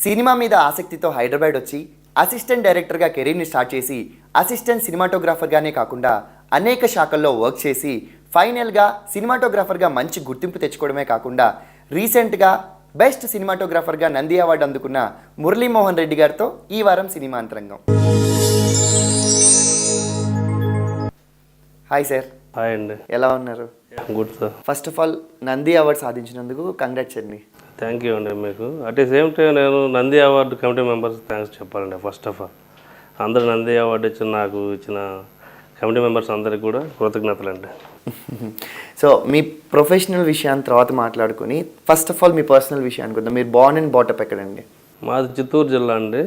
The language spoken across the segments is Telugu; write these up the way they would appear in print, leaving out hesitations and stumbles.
సినిమా మీద ఆసక్తితో హైదరాబాద్ వచ్చి అసిస్టెంట్ డైరెక్టర్గా కెరీర్ని స్టార్ట్ చేసి అసిస్టెంట్ సినిమాటోగ్రాఫర్గానే కాకుండా అనేక శాఖల్లో వర్క్ చేసి ఫైనల్గా సినిమాటోగ్రాఫర్గా మంచి గుర్తింపు తెచ్చుకోవడమే కాకుండా రీసెంట్గా బెస్ట్ సినిమాటోగ్రాఫర్గా నంది అవార్డు అందుకున్న మురళీ మోహన్ రెడ్డి గారితో ఈ వారం సినిమా అంతరంగం. Hi sir. హాయ్ అండి. ఎలా ఉన్నారు? Good sir. First of all Nandi award సాధించినందుకు కంగ్రాట్స్ అండి. థ్యాంక్ యూ అండి. మీకు అట్ ది సేమ్ టైం నేను Nandi award committee members thanks చెప్పాలండి. ఫస్ట్ ఆఫ్ ఆల్ అందరూ నంది అవార్డు నాకు ఇచ్చిన కమిటీ మెంబర్స్ అందరికి కూడా కృతజ్ఞతలు అండి. సో మీ ప్రొఫెషనల్ విషయాన్ని తర్వాత మాట్లాడుకుని first of all me personal విషయానికి వద్దాం. మీరు బార్న్ అండ్ బాటప్ ఎక్కడండి? మాది చిత్తూరు జిల్లా అండి,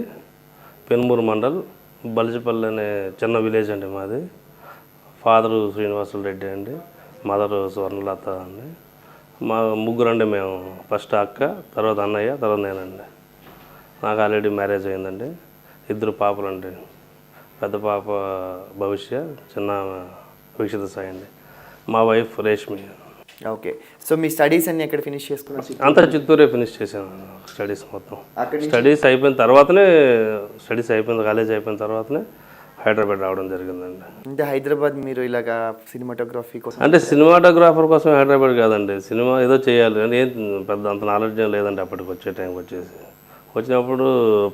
పెనుమూరు మండల్, బలిజిపల్లి అనే చిన్న విలేజ్ అండి మాది. ఫాదరు శ్రీనివాసులు రెడ్డి అండి, మదరు స్వర్ణలత అండి. మా ముగ్గురు అండి మేము. ఫస్ట్ అక్క, తర్వాత అన్నయ్య, తర్వాత నేనండి. నాకు ఆల్రెడీ మ్యారేజ్ అయిందండి. 2 పాపలు అండి. పెద్ద పాప భవిష్య, చిన్న వీక్షిత సాయి అండి. మా వైఫ్ రేష్మి. ఓకే. సో మీ స్టడీస్ అన్ని ఎక్కడ ఫినిష్ చేసుకున్నారు? అంతా చిత్తూరే ఫినిష్ చేశాను స్టడీస్ మొత్తం. స్టడీస్ అయిపోయిన తర్వాతనే కాలేజ్ అయిపోయిన తర్వాతనే హైదరాబాద్ రావడం జరిగిందండి. అంటే హైదరాబాద్ మీరు ఇలాగా సినిమాటోగ్రఫీ కోసం అంటే సినిమాటోగ్రాఫర్ కోసం హైదరాబాద్ కాదండి, సినిమా ఏదో చేయాలి అని పెద్ద అంత నాలెడ్జ్ లేదండి అప్పటికి. వచ్చే టైంకి వచ్చినప్పుడు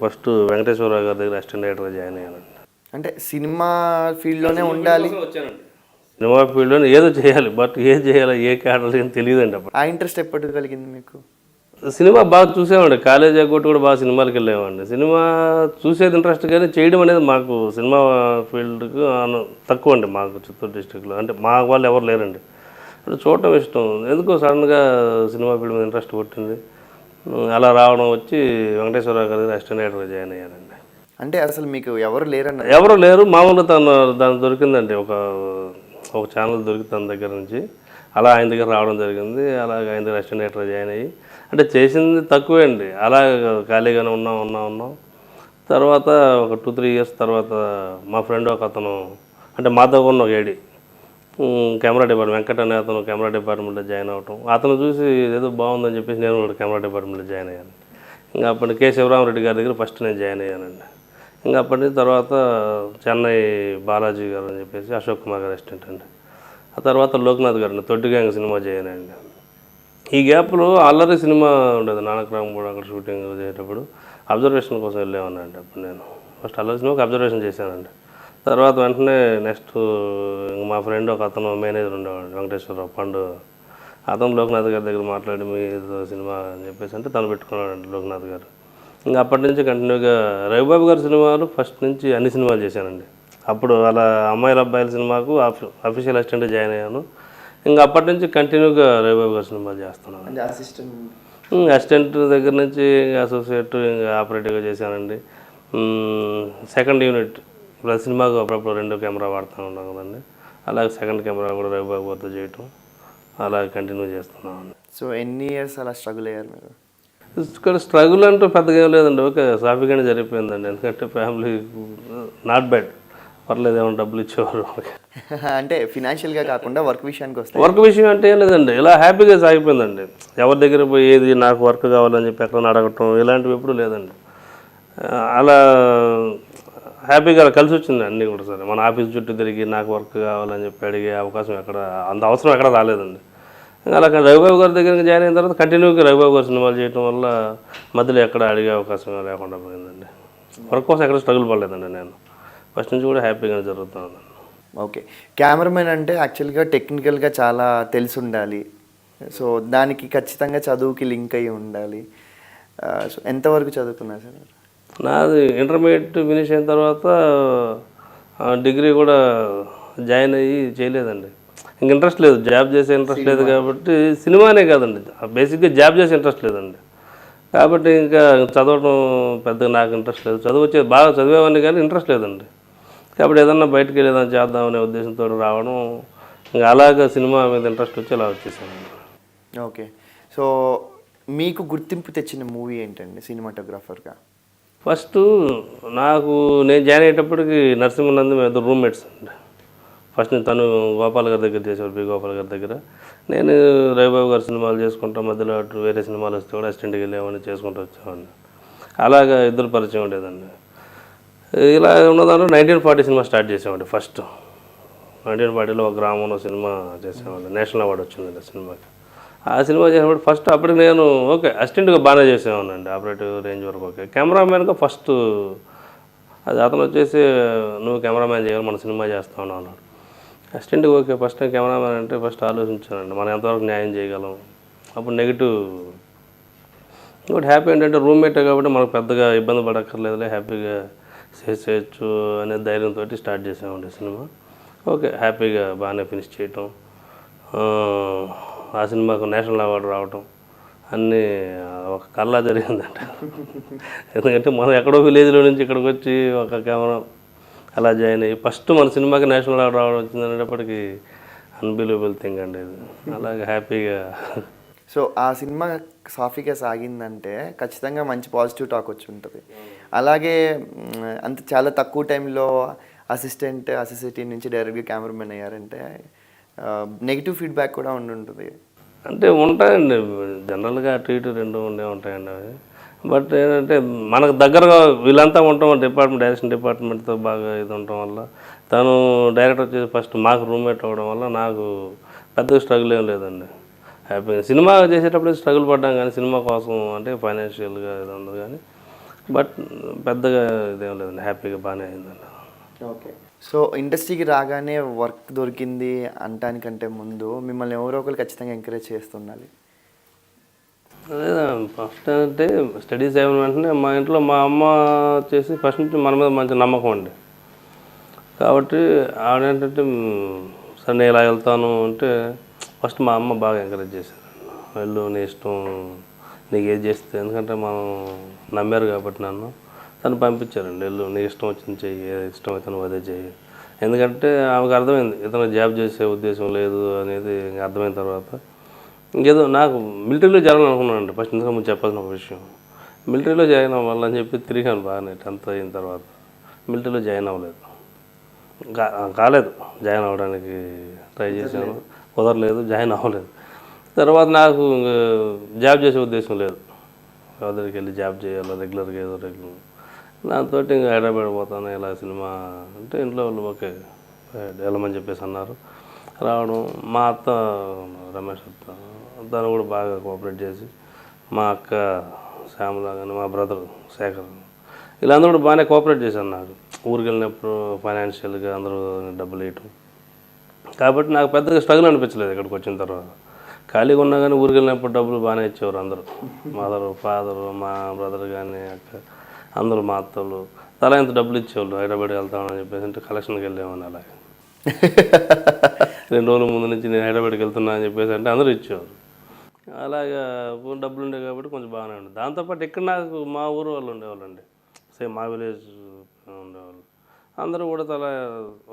ఫస్ట్ వెంకటేశ్వరరావు గారి దగ్గర అసిస్టెంట్ డైరెక్టర్గా జాయిన్ అయ్యానండి. అంటే సినిమా ఫీల్డ్లోనే ఉండాలి, సినిమా ఫీల్డ్లోనే ఏదో చేయాలి, బట్ ఏం చేయాలి, ఏ క్యాడర్ ఏం తెలియదండి అప్పుడు. ఆ ఇంట్రెస్ట్ ఎప్పటికి కలిగింది మీకు? సినిమా బాగా చూసామండి, కాలేజ్ ఎగ్గొట్టి కూడా బాగా సినిమాలకు వెళ్ళామండి. సినిమా చూసేది ఇంట్రెస్ట్ కానీ చేయడం అనేది మాకు సినిమా ఫీల్డ్కు తక్కువ అండి మాకు చిత్తూరు డిస్టిక్లో. అంటే మా వాళ్ళు ఎవరు లేరండి, అంటే చూడటం ఇష్టం. ఎందుకో సడన్గా సినిమా ఫీల్డ్ మీద ఇంట్రెస్ట్ పుట్టింది. అలా రావడం వచ్చి వెంకటేశ్వరరావు గారి అసిస్టెంట్ డైరెక్టర్గా జాయిన్ అయ్యానండి. అంటే అసలు మీకు ఎవరు లేరన్న? ఎవరు లేరు, మామూలుగా దాని దొరికిందండి, ఒక ఛానల్ దొరికి తన దగ్గర నుంచి అలా ఆయన దగ్గర రావడం జరిగింది. అలాగ ఆయన దగ్గర అసిస్టెంట్ డైరెక్టర్ జాయిన్ అయ్యి అంటే చేసింది తక్కువే అండి. అలా ఖాళీగానే ఉన్నాం. తర్వాత ఒక 2-3 ఇయర్స్ తర్వాత మా ఫ్రెండ్ ఒక అతను, అంటే మాతో ఉన్న ఒక ఏడి కెమెరా డిపార్ట్మెంట్, వెంకట అనే అతను కెమెరా డిపార్ట్మెంట్లో జాయిన్ అవ్వటం, అతను చూసి ఏదో బాగుందని చెప్పేసి నేను కూడా కెమెరా డిపార్ట్మెంట్లో జాయిన్ అయ్యాను. ఇంకా అప్పటి కె శివరామరెడ్డి గారి దగ్గర ఫస్ట్ నేను జాయిన్ అయ్యానండి. ఇంకా అప్పటి నుంచి తర్వాత చెన్నై బాలాజీ గారు అని చెప్పేసి అశోక్ కుమార్ గారు అసిస్టెంట్ అండి. ఆ తర్వాత లోక్నాథ్ గారిని తొట్టి గ్యాంగ్ సినిమా జాయిన్ అయ్యండి. ఈ గ్యాప్లో అల్లరి సినిమా ఉండేది నానక్రామ్ కూడా, అక్కడ షూటింగ్ చేసేటప్పుడు అబ్జర్వేషన్ కోసం వెళ్ళామనండి. అప్పుడు నేను ఫస్ట్ అల్లరి సినిమాకి అబ్జర్వేషన్ చేశానండి. తర్వాత వెంటనే నెక్స్ట్ మా ఫ్రెండ్ ఒక అతను మేనేజర్ ఉండేవాడు, వెంకటేశ్వరరావు పండు, అతను లోక్నాథ్ గారి దగ్గర మాట్లాడి మీ సినిమా అని చెప్పేసి అంటే తను పెట్టుకున్నాడండి లోక్నాథ్ గారు. ఇంకా అప్పటి నుంచి కంటిన్యూగా రవిబాబు గారి సినిమాలు ఫస్ట్ నుంచి అన్ని సినిమాలు చేశానండి. అప్పుడు అలా అమ్మాయిల అబ్బాయిల సినిమాకు అఫీషియల్ అసిస్టెంట్ జాయిన్ అయ్యాను. ఇంకా అప్పటి నుంచి కంటిన్యూగా రవిబాబు గారి సినిమాలు చేస్తున్నాను. అసిస్టెంట్ దగ్గర నుంచి అసోసియేట్, ఇంకా ఆపరేటివ్గా చేశానండి. సెకండ్ యూనిట్ ప్రతి సినిమాకు అప్పుడప్పుడు 2 కెమెరా వాడుతూ ఉన్నాం కదండి. అలాగే సెకండ్ కెమెరా కూడా రవిబాబు గారితో చేయటం అలా కంటిన్యూ చేస్తున్నామండి. సో ఎన్ని ఇయర్స్ అలా స్ట్రగుల్ అయ్యారు మీరు? ఇక్కడ స్ట్రగుల్ అంటూ పెద్దగా ఏం లేదండి, ఓకే సాఫీగానే జరిగిపోయిందండి. ఎందుకంటే ఫ్యామిలీ నాట్ బ్యాడ్, పర్లేదు, ఏమైనా డబ్బులు ఇచ్చేవారు. అంటే ఫినాన్షియల్గా కాకుండా వర్క్ విషయానికి వస్తే, వర్క్ విషయం అంటే ఏం లేదండి, ఇలా హ్యాపీగా సాగిపోయిందండి. ఎవరి దగ్గర పోయి ఏది నాకు వర్క్ కావాలని చెప్పి ఎక్కడ అడగటం ఇలాంటివి ఎప్పుడు లేదండి. అలా హ్యాపీగా కలిసి వచ్చింది అన్నీ కూడా. సరే, మన ఆఫీస్ చుట్టూ తిరిగి నాకు వర్క్ కావాలని చెప్పి అడిగే అవకాశం అంత అవసరం ఎక్కడ రాలేదండి. అలా రవిబాబు గారి దగ్గరికి జాయిన్ అయిన తర్వాత కంటిన్యూగా రవిబాబు గారి సినిమాలు చేయడం వల్ల మధ్యలో ఎక్కడ అడిగే అవకాశం లేకుండా పోయిందండి. వర్క్ కోసం ఎక్కడ స్ట్రగుల్ పడలేదండి. నేను ఫస్ట్ నుంచి కూడా హ్యాపీగానే జరుగుతుంది. ఓకే. కెమెరామెన్ అంటే యాక్చువల్గా టెక్నికల్గా చాలా తెలిసి ఉండాలి. సో దానికి ఖచ్చితంగా చదువుకి లింక్ అయ్యి ఉండాలి. సో ఎంతవరకు చదువుకున్నారు సార్? నాది ఇంటర్మీడియట్ ఫినిష్ అయిన తర్వాత డిగ్రీ కూడా జాయిన్ అయ్యి చేయలేదండి. ఇంక ఇంట్రెస్ట్ లేదు, జాబ్ చేసే ఇంట్రెస్ట్ లేదు కాబట్టి, సినిమానే కాదండి బేసిక్గా జాబ్ చేసే ఇంట్రెస్ట్ లేదండి. కాబట్టి ఇంకా చదవడం పెద్దగా నాకు ఇంట్రెస్ట్ లేదు. చదువు వచ్చేది బాగా చదివేవాడిని కానీ ఇంట్రెస్ట్ లేదండి. కాబట్టి ఏదన్నా బయటకు వెళ్ళి ఏదైనా చేద్దామనే ఉద్దేశంతో రావడం, ఇంకా అలాగా సినిమా మీద ఇంట్రెస్ట్ వచ్చి అలా వచ్చేసాను. ఓకే. సో మీకు గుర్తింపు తెచ్చిన మూవీ ఏంటండి సినిమాటోగ్రాఫర్గా? ఫస్ట్ నేను జాయిన్ అయ్యేటప్పటికి నరసింహనంది మేము 2 రూమ్మేట్స్ అండి. ఫస్ట్ నేను తను గోపాల్ గారి దగ్గర చేసేవాడు, బి గోపాల్ గారి దగ్గర. నేను రవిబాబు గారి సినిమాలు చేసుకుంటా, మధ్యలో అటు వేరే సినిమాలు వస్తే కూడా అసిస్టెంట్కి వెళ్ళేవాడిని, చేసుకుంటూ వచ్చేవాడిని. అలాగా ఇద్దరు పరిచయం ఉండేదండి. ఇలా ఉన్నదాంట్లో 1940 సినిమా స్టార్ట్ చేసామండి. ఫస్ట్ 1940లో ఒక గ్రామంలో సినిమా చేసామండి. నేషనల్ అవార్డు వచ్చిందండి సినిమాకి. ఆ సినిమా చేసినప్పుడు ఫస్ట్ అప్పటికి నేను ఓకే అసిస్టెంట్గా బాగానే చేసేవాడినండి. ఆపరేటివ్ రేంజ్ వరకు ఓకే. కెమెరామెన్గా ఫస్ట్ అది అతను వచ్చేసి నువ్వు కెమెరామ్యాన్ చేయాలి, మన సినిమా చేస్తావు అన్నాడు. అసిస్టెంట్గా ఓకే. ఫస్ట్ టైం కెమెరామ్యాన్ అంటే ఫస్ట్ ఆలోచించానండి మనం ఎంతవరకు న్యాయం చేయగలం. అప్పుడు నెగిటివ్. ఇంకోటి హ్యాపీ ఏంటంటే రూమ్మేటే కాబట్టి మనకు పెద్దగా ఇబ్బంది పడక్కర్లేదులే, హ్యాపీగా చేయొచ్చు అనే ధైర్యంతో స్టార్ట్ చేసామండి సినిమా. ఓకే హ్యాపీగా బాగానే ఫినిష్ చేయటం, ఆ సినిమాకు నేషనల్ అవార్డు రావటం అన్నీ ఒక కల్లా జరిగిందంట. ఎందుకంటే మనం ఎక్కడో విలేజ్లో నుంచి ఇక్కడికి వచ్చి ఒక కెమెరా అలా జాయిన్ అయ్యి ఫస్ట్ మన సినిమాకి నేషనల్ అవార్డు రావడం వచ్చిందనేటప్పటికి అన్బిలీవబుల్ థింగ్ అండి ఇది. అలాగే హ్యాపీగా. సో ఆ సినిమా సాఫీగా సాగిందంటే ఖచ్చితంగా మంచి పాజిటివ్ టాక్ వచ్చి ఉంటుంది. అలాగే అంత చాలా తక్కువ టైంలో అసిస్టెంట్ నుంచి డైరెక్ట్గా కెమెరామెన్ అయ్యారంటే నెగిటివ్ ఫీడ్బ్యాక్ కూడా ఉంటుంది. అంటే ఉంటాయండి జనరల్గా అటు ఇటు రెండు ఉండే ఉంటాయండి అవి. బట్ ఏంటంటే మనకు దగ్గరగా వీళ్ళంతా ఉంటాం డైరెక్షన్ డిపార్ట్మెంట్తో బాగా ఇది ఉండటం వల్ల తను డైరెక్టర్ వచ్చేసి ఫస్ట్ మాకు రూమ్మేట్ అవ్వడం వల్ల నాకు పెద్దగా స్ట్రగుల్ ఏం లేదండి. హ్యాపీగా సినిమా చేసేటప్పుడు స్ట్రగుల్ పడ్డాం కానీ సినిమా కోసం అంటే ఫైనాన్షియల్గా ఇది ఉండదు కానీ బట్ పెద్దగా ఇదేం లేదండి. హ్యాపీగా బాగానే అయిందండి. ఓకే. సో ఇండస్ట్రీకి రాగానే వర్క్ దొరికింది అంటానికంటే ముందు మిమ్మల్ని ఎవరో ఒకరు ఖచ్చితంగా ఎంకరేజ్ చేస్తుండాలి. అదే ఫస్ట్ అంటే స్టడీస్ అయిన వెంటనే మా ఇంట్లో మా అమ్మ వచ్చేసి ఫస్ట్ నుంచి మన మీద మంచి నమ్మకం అండి. కాబట్టి ఆవిడేంటంటే సరే నేను ఇలా వెళ్తాను అంటే ఫస్ట్ మా అమ్మ బాగా ఎంకరేజ్ చేశారు. వెళ్ళు నీ ఇష్టం, నీకు ఏది చేస్తే, ఎందుకంటే మనం నమ్మారు కాబట్టి నన్ను తను పంపించారండి. వెళ్ళు నీ ఇష్టం వచ్చింది చెయ్యి, ఏది ఇష్టం అయితే నువ్వు అదే చెయ్యి. ఎందుకంటే ఆమెకు అర్థమైంది ఇతను జాబ్ చేసే ఉద్దేశం లేదు అనేది అర్థమైన తర్వాత ఇంకేదో నాకు మిలిటరీలో జాయిన్ అనుకున్నానండి ఫస్ట్. ఎందుకంటే ముందు చెప్పాల్సిన ఒక విషయం, మిలిటరీలో జాయిన్ అవ్వాలని చెప్పి తిరిగాను బాగానే 10th అయిన తర్వాత. మిలిటరీలో జాయిన్ అవ్వలేదు, కాలేదు. జాయిన్ అవ్వడానికి ట్రై చేశాను, కుదరలేదు, జాయిన్ అవ్వలేదు. తర్వాత నాకు జాబ్ చేసే ఉద్దేశం లేదు, దగ్గరికి వెళ్ళి జాబ్ చేయాలి రెగ్యులర్గా ఏదో రెగ్యులర్. దాంతో ఇంకా హైదరాబాద్ పోతాను ఇలా సినిమా అంటే ఇంట్లో వాళ్ళు ఓకే వెళ్ళమని చెప్పేసి అన్నారు. రావడం మా అత్త రమేష్ అత్త తను కూడా బాగా కోఆపరేట్ చేసి, మా అక్క శ్యామల కానీ మా బ్రదర్ శేఖర్ వీళ్ళందరూ కూడా బాగానే కోఆపరేట్ చేశారు నాకు. ఊరికి వెళ్ళినప్పుడు ఫైనాన్షియల్గా అందరూ డబ్బులు వేయటం, కాబట్టి నాకు పెద్దగా స్ట్రగుల్ అనిపించలేదు. ఇక్కడికి వచ్చిన తర్వాత ఖాళీగా ఉన్నా కానీ ఊరికి వెళ్ళినప్పుడు డబ్బులు బాగానే ఇచ్చేవారు అందరూ. మదరు ఫాదరు మా బ్రదర్ కానీ అక్క అందరూ మా అత్తలు తలా ఇంత డబ్బులు ఇచ్చేవాళ్ళు. హైదరాబాద్ వెళ్తామని చెప్పేసి అంటే కలెక్షన్కి వెళ్ళామని అలాగే 2 రోజుల ముందు నుంచి నేను హైదరాబాద్కి వెళ్తున్నా అని చెప్పేసి అంటే అందరూ ఇచ్చేవారు. అలాగా డబ్బులు ఉండేవి కాబట్టి కొంచెం బాగానే ఉండేది. దాంతోపాటు ఇక్కడ నాకు మా ఊరు వాళ్ళు ఉండేవాళ్ళండి, సేమ్ మా విలేజ్ ఉండేవాళ్ళు. అందరూ కూడా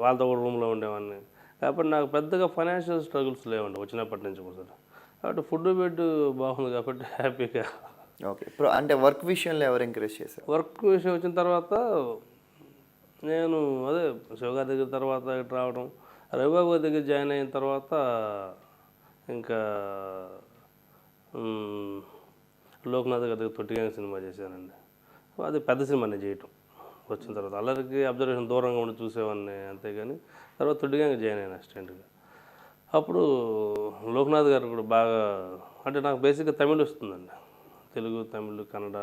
వాళ్ళతో కూడా రూమ్లో ఉండేవాడిని. కాబట్టి నాకు పెద్దగా ఫైనాన్షియల్ స్ట్రగుల్స్ లేవండి వచ్చినప్పటి నుంచి కూడా. కాబట్టి ఫుడ్ బెడ్ బాగుంది కాబట్టి హ్యాపీగా. ఓకే. ఇప్పుడు అంటే వర్క్ విషయంలో ఎవరు ఎంకరేజ్ చేశారు? వర్క్ విషయం వచ్చిన తర్వాత నేను అదే శివగారి దగ్గర తర్వాత ఇటు రావడం, రవిబాబు గారి దగ్గర జాయిన్ అయిన తర్వాత ఇంకా లోక్నాథ్ గారి దగ్గర తొట్టిగా సినిమా చేశానండి. అది పెద్ద సినిమా నేను చేయటం వచ్చిన తర్వాత. అల్లరికి అబ్జర్వేషన్ దూరంగా ఉండి చూసేవాడిని అంతేగాని తర్వాత తొట్టిగా జాయిన్ అయ్యాను అసిస్టెంట్గా. అప్పుడు లోక్నాథ్ గారు కూడా బాగా అంటే నాకు బేసిక్గా తమిళ్ వస్తుందండి, తెలుగు తమిళ్ కన్నడ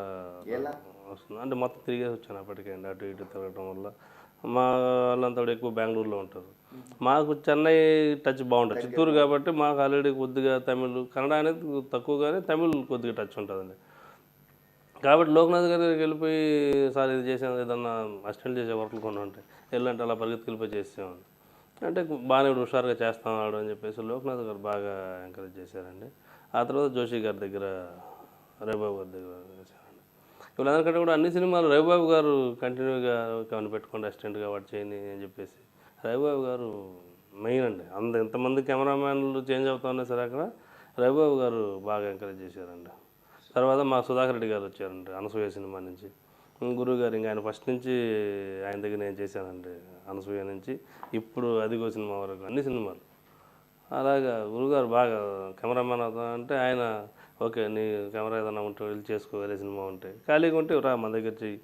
వస్తుంది. అంటే మొత్తం తిరిగేసి వచ్చాను అప్పటికే అండి. అటు ఇటు తిరగడం వల్ల మా వాళ్ళంతా కూడా ఎక్కువ బెంగళూరులో ఉంటారు. మాకు చెన్నై టచ్ బాగుంటుంది, చిత్తూరు కాబట్టి మాకు ఆల్రెడీ కొద్దిగా తమిళ్ కన్నడ అనేది తక్కువగానే తమిళ్ కొద్దిగా టచ్ ఉంటుందండి. కాబట్టి లోక్నాథ్ గారి దగ్గరికి వెళ్ళిపోయి సార్ ఇది చేసాను ఏదన్నా అసిస్టెంట్ చేసే వర్క్లు కొన్ని ఉంటాయి వెళ్ళంటే అలా పరిగెత్తుకెళ్ళిపోయి చేసామని అంటే బాగానే హుషారుగా చేస్తున్నాడు అని చెప్పేసి లోక్నాథ్ గారు బాగా ఎంకరేజ్ చేశారండి. ఆ తర్వాత జోషి గారి దగ్గర రవిబాబు గారి దగ్గర చేశానండి. వీళ్ళందరికంటే కూడా అన్ని సినిమాలు రవిబాబు గారు కంటిన్యూగా కవని పెట్టుకోండి అసిస్టెంట్గా వాడు చేయని అని చెప్పేసి రవిబాబు గారు మెయిన్ అండి. ఎంతమంది కెమెరామ్యాన్లు చేంజ్ అవుతా ఉన్నా సరే అక్కడ రవిబాబు గారు బాగా ఎంకరేజ్ చేశారండి. తర్వాత మా సుధాకర్ రెడ్డి గారు వచ్చారండి అనసూయ సినిమా నుంచి. గురువు గారు ఇంకా ఆయన ఫస్ట్ నుంచి ఆయన దగ్గర నేను చేశానండి అనసూయ నుంచి ఇప్పుడు అదిగో సినిమా వరకు అన్ని సినిమాలు. అలాగా గురువుగారు బాగా కెమెరామ్యాన్ అవుతా అంటే ఆయన ఓకే నీ కెమెరా ఏదైనా ఉంటే వెళ్ళి చేసుకో, వేరే సినిమా ఉంటే ఖాళీగా ఉంటే రా మన దగ్గర చెయ్యి,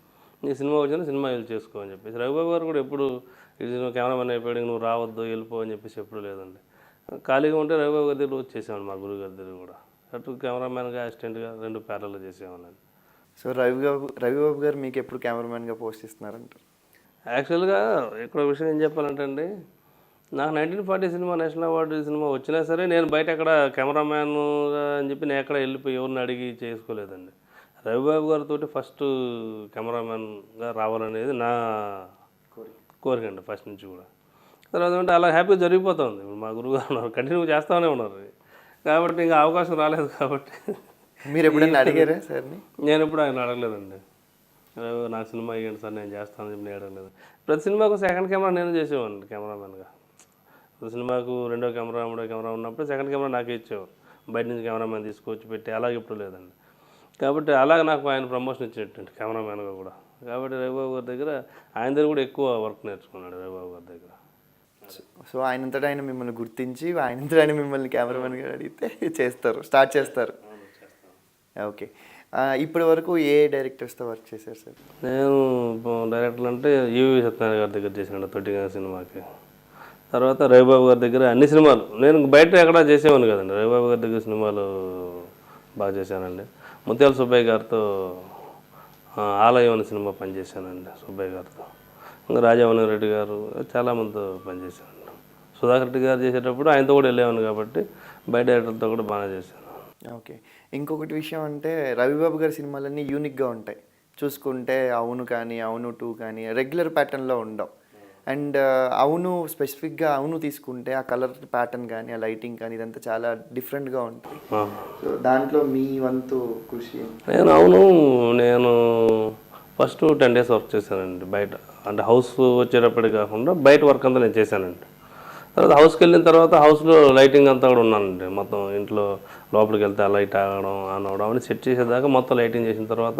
నీ సినిమా వచ్చినా సినిమా వెళ్ళి చేసుకో అని చెప్పేసి. రవిబాబు గారు కూడా ఎప్పుడు ఇది నువ్వు కెమెరామెన్ అయిపోయాడు నువ్వు రావద్దు వెళ్ళిపో అని చెప్పేసి ఎప్పుడు లేదండి. ఖాళీగా ఉంటే రవిబాబు గారి దగ్గర వచ్చేసామండి, మా గురువు గారి దగ్గర కూడా అటు కెమెరామెన్గా అసిస్టెంట్గా 2 ప్యారల్లో చేసేవాళ్ళండి. సో రవిబాబు గారు మీకు ఎప్పుడు కెమెరామెన్గా పోస్ట్ ఇస్తున్నారంటారు? యాక్చువల్గా ఇక్కడ విషయం ఏం చెప్పాలంటే అండి, నాకు 1940 సినిమా నేషనల్ అవార్డు సినిమా వచ్చినా సరే నేను బయట ఎక్కడ కెమెరామ్యాన్గా అని చెప్పి నేను ఎక్కడ వెళ్ళిపోయి ఎవరిని అడిగి చేసుకోలేదండి. రవిబాబు గారితో ఫస్ట్ కెమెరామ్యాన్గా రావాలనేది నా కోరిక అండి ఫస్ట్ నుంచి కూడా. తర్వాత అంటే అలా హ్యాపీగా జరిగిపోతుంది. ఇప్పుడు మా గురువు గారు ఉన్నారు, కంటిన్యూ చేస్తూనే ఉన్నారు. కాబట్టి ఇంకా అవకాశం రాలేదు కాబట్టి. మీరు ఎప్పుడైనా అడిగారా సార్ని? నేను ఎప్పుడు ఆయన అడగలేదండి. నాకు సినిమా ఇవ్వండి సార్ నేను చేస్తానని చెప్పి నేను అడగలేదు. ప్రతి సినిమాకు సెకండ్ కెమెరా నేను చేసేవాడిని కెమెరామెన్గా. ప్రతి సినిమాకు 2వ కెమెరా 3వ కెమెరా ఉన్నప్పుడు సెకండ్ కెమెరా నాకే ఇచ్చేవారు. బయట నుంచి కెమెరామెన్ తీసుకొచ్చి పెట్టి అలాగే ఇప్పుడు లేదండి. కాబట్టి అలాగే నాకు ఆయన ప్రమోషన్ ఇచ్చినట్టు కెమెరామెన్గా కూడా. కాబట్టి రవిబాబు గారి దగ్గర ఆయన దగ్గర కూడా ఎక్కువ వర్క్ నేర్చుకున్నాడు రవిబాబు గారి దగ్గర. సో ఆయనంతటా ఆయన మిమ్మల్ని గుర్తించి ఆయనంతటా ఆయన మిమ్మల్ని కెమెరామెన్గా అడిగితే స్టార్ట్ చేస్తారు. ఓకే, ఇప్పటి వరకు ఏ డైరెక్టర్స్తో వర్క్ చేశారు సార్? నేను డైరెక్టర్లు అంటే ఈవి సత్యనారాయణ గారి దగ్గర చేశాను తొట్టిగా సినిమాకి. తర్వాత రవిబాబు గారి దగ్గర అన్ని సినిమాలు నేను బయట ఎక్కడ చేసేవాను కదండి, రవిబాబు గారి దగ్గర సినిమాలు బాగా చేశానండి. ముత్యాల సుబ్బయ్య గారితో ఆలయం అనే సినిమా పనిచేశానండి సుబ్బయ్య గారితో. ఇంకా రాజావని రెడ్డి గారు చాలామందితో పనిచేశానండి. సుధాకర్ రెడ్డి గారు చేసేటప్పుడు ఆయనతో కూడా వెళ్ళేవాను కాబట్టి బయట డైరెక్టర్తో కూడా బాగా చేశాను. ఓకే, ఇంకొకటి విషయం అంటే రవిబాబు గారి సినిమాలన్నీ యూనిక్గా ఉంటాయి చూసుకుంటే. అవును కానీ అవును 2 కానీ రెగ్యులర్ ప్యాటర్న్లో ఉండవు. అండ్ అవును స్పెసిఫిక్గా అవును తీసుకుంటే ఆ కలర్ ప్యాటర్న్ కానీ ఆ లైటింగ్ కానీ ఇదంతా చాలా డిఫరెంట్గా ఉంటుంది. సో దాంట్లో మీ వంతు కృషి? నేను ఫస్ట్ 10 days వర్క్ చేశానండి బయట. అంటే హౌస్ వచ్చేటప్పటికి కాకుండా బయట వర్క్ అంతా నేను చేశానండి. తర్వాత హౌస్కి వెళ్ళిన తర్వాత హౌస్లో లైటింగ్ అంతా కూడా ఉన్నానండి. మొత్తం ఇంట్లో లోపలికి వెళ్తే ఆ లైట్ ఆగడం ఆన్ అవడం అని సెట్ చేసేదాకా మొత్తం లైటింగ్ చేసిన తర్వాత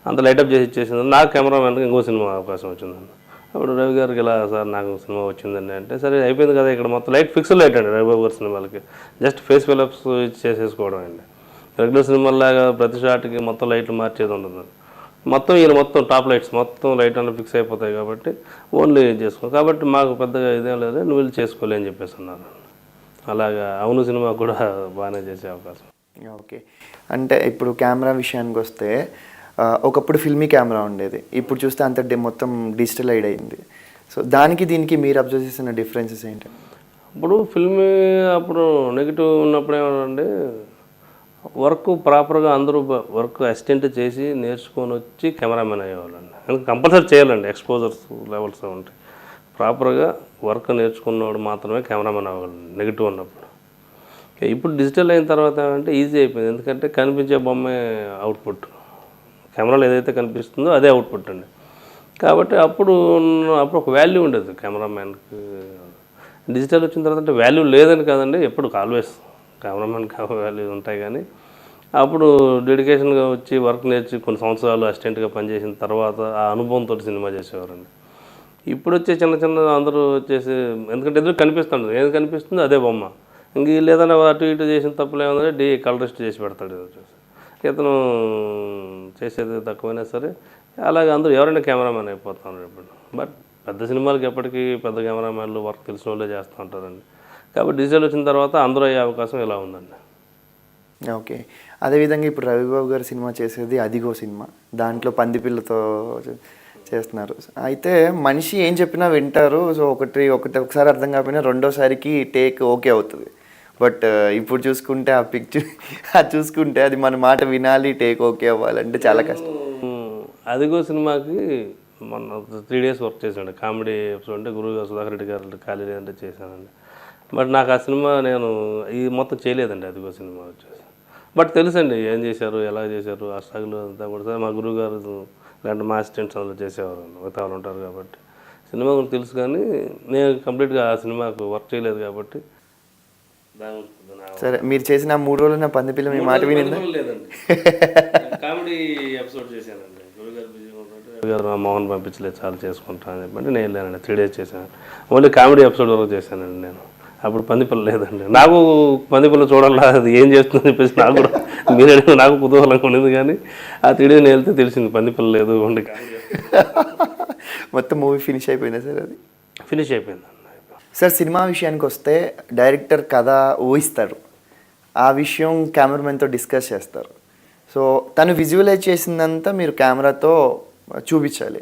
అంత లైటప్ చేసి ఇచ్చేసింది. నాకు కెమెరామెన్కి ఇంకో సినిమా అవకాశం వచ్చిందండి. అప్పుడు రవి గారికి ఇలా సార్ నాకు సినిమా వచ్చిందండి అంటే సరే అయిపోయింది కదా, ఇక్కడ మొత్తం లైట్ ఫిక్స్డ్ లైట్ అండి రవిబాబు గారి సినిమాలకి. జస్ట్ ఫేస్ ఫిలప్స్ చేసేసుకోవడం అండి. రెగ్యులర్ సినిమాలాగా ప్రతి షాట్కి మొత్తం లైట్లు మార్చేది ఉండదు. మొత్తం టాప్ లైట్స్ మొత్తం లైట్ అన్న ఫిక్స్ అయిపోతాయి కాబట్టి ఓన్లీ చేసుకో. కాబట్టి మాకు పెద్దగా ఇదేం లేదు, నువ్వు వెళ్ళి చేసుకోలే అని చెప్పేసి అన్నారు. అలాగా అవును సినిమా కూడా బాగానే చేసే అవకాశం. ఓకే, అంటే ఇప్పుడు కెమెరా విషయానికి వస్తే ఒకప్పుడు ఫిల్మీ కెమెరా ఉండేది, ఇప్పుడు చూస్తే అంత మొత్తం డిజిటలైడ్ అయింది. సో దానికి దీనికి మీరు అబ్జర్వ్ చేసిన డిఫరెన్సెస్ ఏంటి? ఇప్పుడు ఫిల్మీ అప్పుడు నెగిటివ్ ఉన్నప్పుడు ఏమంటే వర్క్ ప్రాపర్గా అందరూ వర్క్ అసిస్టెంట్ చేసి నేర్చుకొని వచ్చి కెమెరామెన్ అయ్యేవాళ్ళండి. ఎందుకంటే కంపల్సరీ చేయాలండి, ఎక్స్పోజర్స్ లెవెల్స్ ఉంటాయి. ప్రాపర్గా వర్క్ నేర్చుకున్నవాడు మాత్రమే కెమెరామెన్ అవ్వాలండి నెగిటివ్ ఉన్నప్పుడు. ఇప్పుడు డిజిటల్ అయిన తర్వాత ఏమంటే ఈజీ అయిపోయింది. ఎందుకంటే కనిపించే బొమ్మే అవుట్పుట్, కెమెరాలో ఏదైతే కనిపిస్తుందో అదే అవుట్పుట్ అండి. కాబట్టి అప్పుడు ఒక వాల్యూ ఉండేది కెమెరామెన్కి. డిజిటల్ వచ్చిన తర్వాత అంటే వాల్యూ లేదని కాదండి, ఎప్పుడు ఆల్వేస్ కెమెరామెన్కి వాల్యూ ఉంటాయి. కానీ అప్పుడు డెడికేషన్గా వచ్చి వర్క్ నేర్చి కొన్ని సంవత్సరాలు అసిస్టెంట్గా పనిచేసిన తర్వాత ఆ అనుభవంతో సినిమా చేసేవారండి. ఇప్పుడు వచ్చే చిన్న అందరూ వచ్చేసి ఎందుకంటే ఎదురు కనిపిస్తుంది, ఏది కనిపిస్తుందో అదే బొమ్మ. ఇంక లేదన్నా అటు ఇటు చేసిన తప్పులు ఏమన్నా కలరిస్ట్ చేసి పెడతాడు. ఇతను చేసేది తక్కువైనా సరే అలాగే అందరూ ఎవరైనా కెమెరామెన్ అయిపోతున్నారు ఇప్పుడు. బట్ పెద్ద సినిమాలకి ఎప్పటికీ పెద్ద కెమెరామెన్లు వర్క్ తెలిసిన వాళ్ళే చేస్తూ ఉంటారండి. కాబట్టి డిజిటల్ వచ్చిన తర్వాత అందరూ అయ్యే అవకాశం ఇలా ఉందండి. ఓకే, అదేవిధంగా ఇప్పుడు రవిబాబు గారి సినిమా చేసేది అదిగో సినిమా, దాంట్లో పందిపిల్లతో చేస్తున్నారు. అయితే మనిషి ఏం చెప్పినా వింటారు. సో ఒకసారి అర్థం కాకపోయినా రెండోసారికి టేక్ ఓకే అవుతుంది. బట్ ఇప్పుడు చూసుకుంటే ఆ పిక్చర్ చూసుకుంటే అది మన మాట వినాలి, టేక్ ఓకే అవ్వాలంటే చాలా కష్టం. అదిగో సినిమాకి మొన్న 3 days వర్క్ చేశాను. కామెడీ ఎపిసోడ్ అంటే గురువు సుధాకర్ రెడ్డి గారు ఖాళీ లేదంటే చేశానండి. బట్ నాకు ఆ సినిమా నేను ఈ మొత్తం చేయలేదండి అదిగో సినిమా వచ్చేసి. బట్ తెలుసండి ఏం చేశారు, ఎలా చేశారు, ఆ స్ట్రగుల్ అంతా కూడా. సార్ మా గురువు గారు లేదంటే మా అసిస్టెంట్స్ అందులో చేసేవారు, మిగతా వాళ్ళు ఉంటారు కాబట్టి సినిమా గురించి తెలుసు. కానీ నేను కంప్లీట్గా ఆ సినిమాకు వర్క్ చేయలేదు కాబట్టి. సరే, మీరు చేసిన 3 రోజులు నా పందిపిల్ల మీ మాట వినిందా? లేదండి, కామెడీ ఎపిసోడ్ చేశానండి. గురుగారు మోహన్ పంపించలేదు చాలా చేసుకుంటా అని చెప్పంటే నేను వెళ్ళానండి. 3 days చేశాను. ఓన్లీ కామెడీ ఎపిసోడ్ వరకు చేశానండి నేను. అప్పుడు పందిపల్లి లేదండి. నాకు పందిపల్లి చూడాలా, అది ఏం చేస్తుందని చెప్పేసి నాకు కూడా మీరు అడిగిన నాకు కుతూహలంగా ఉండేది. కానీ ఆ 3 days వెళ్తే తెలిసింది పందిపల్లి లేదు, ఉండి మొత్తం మూవీ ఫినిష్ అయిపోయిందా సార్? అది ఫినిష్ అయిపోయింది. సార్ సినిమా విషయానికి వస్తే డైరెక్టర్ కథ ఊహిస్తారు, ఆ విషయం కెమెరామెన్తో డిస్కస్ చేస్తారు. సో తను విజువలైజ్ చేసిందంతా మీరు కెమెరాతో చూపించాలి.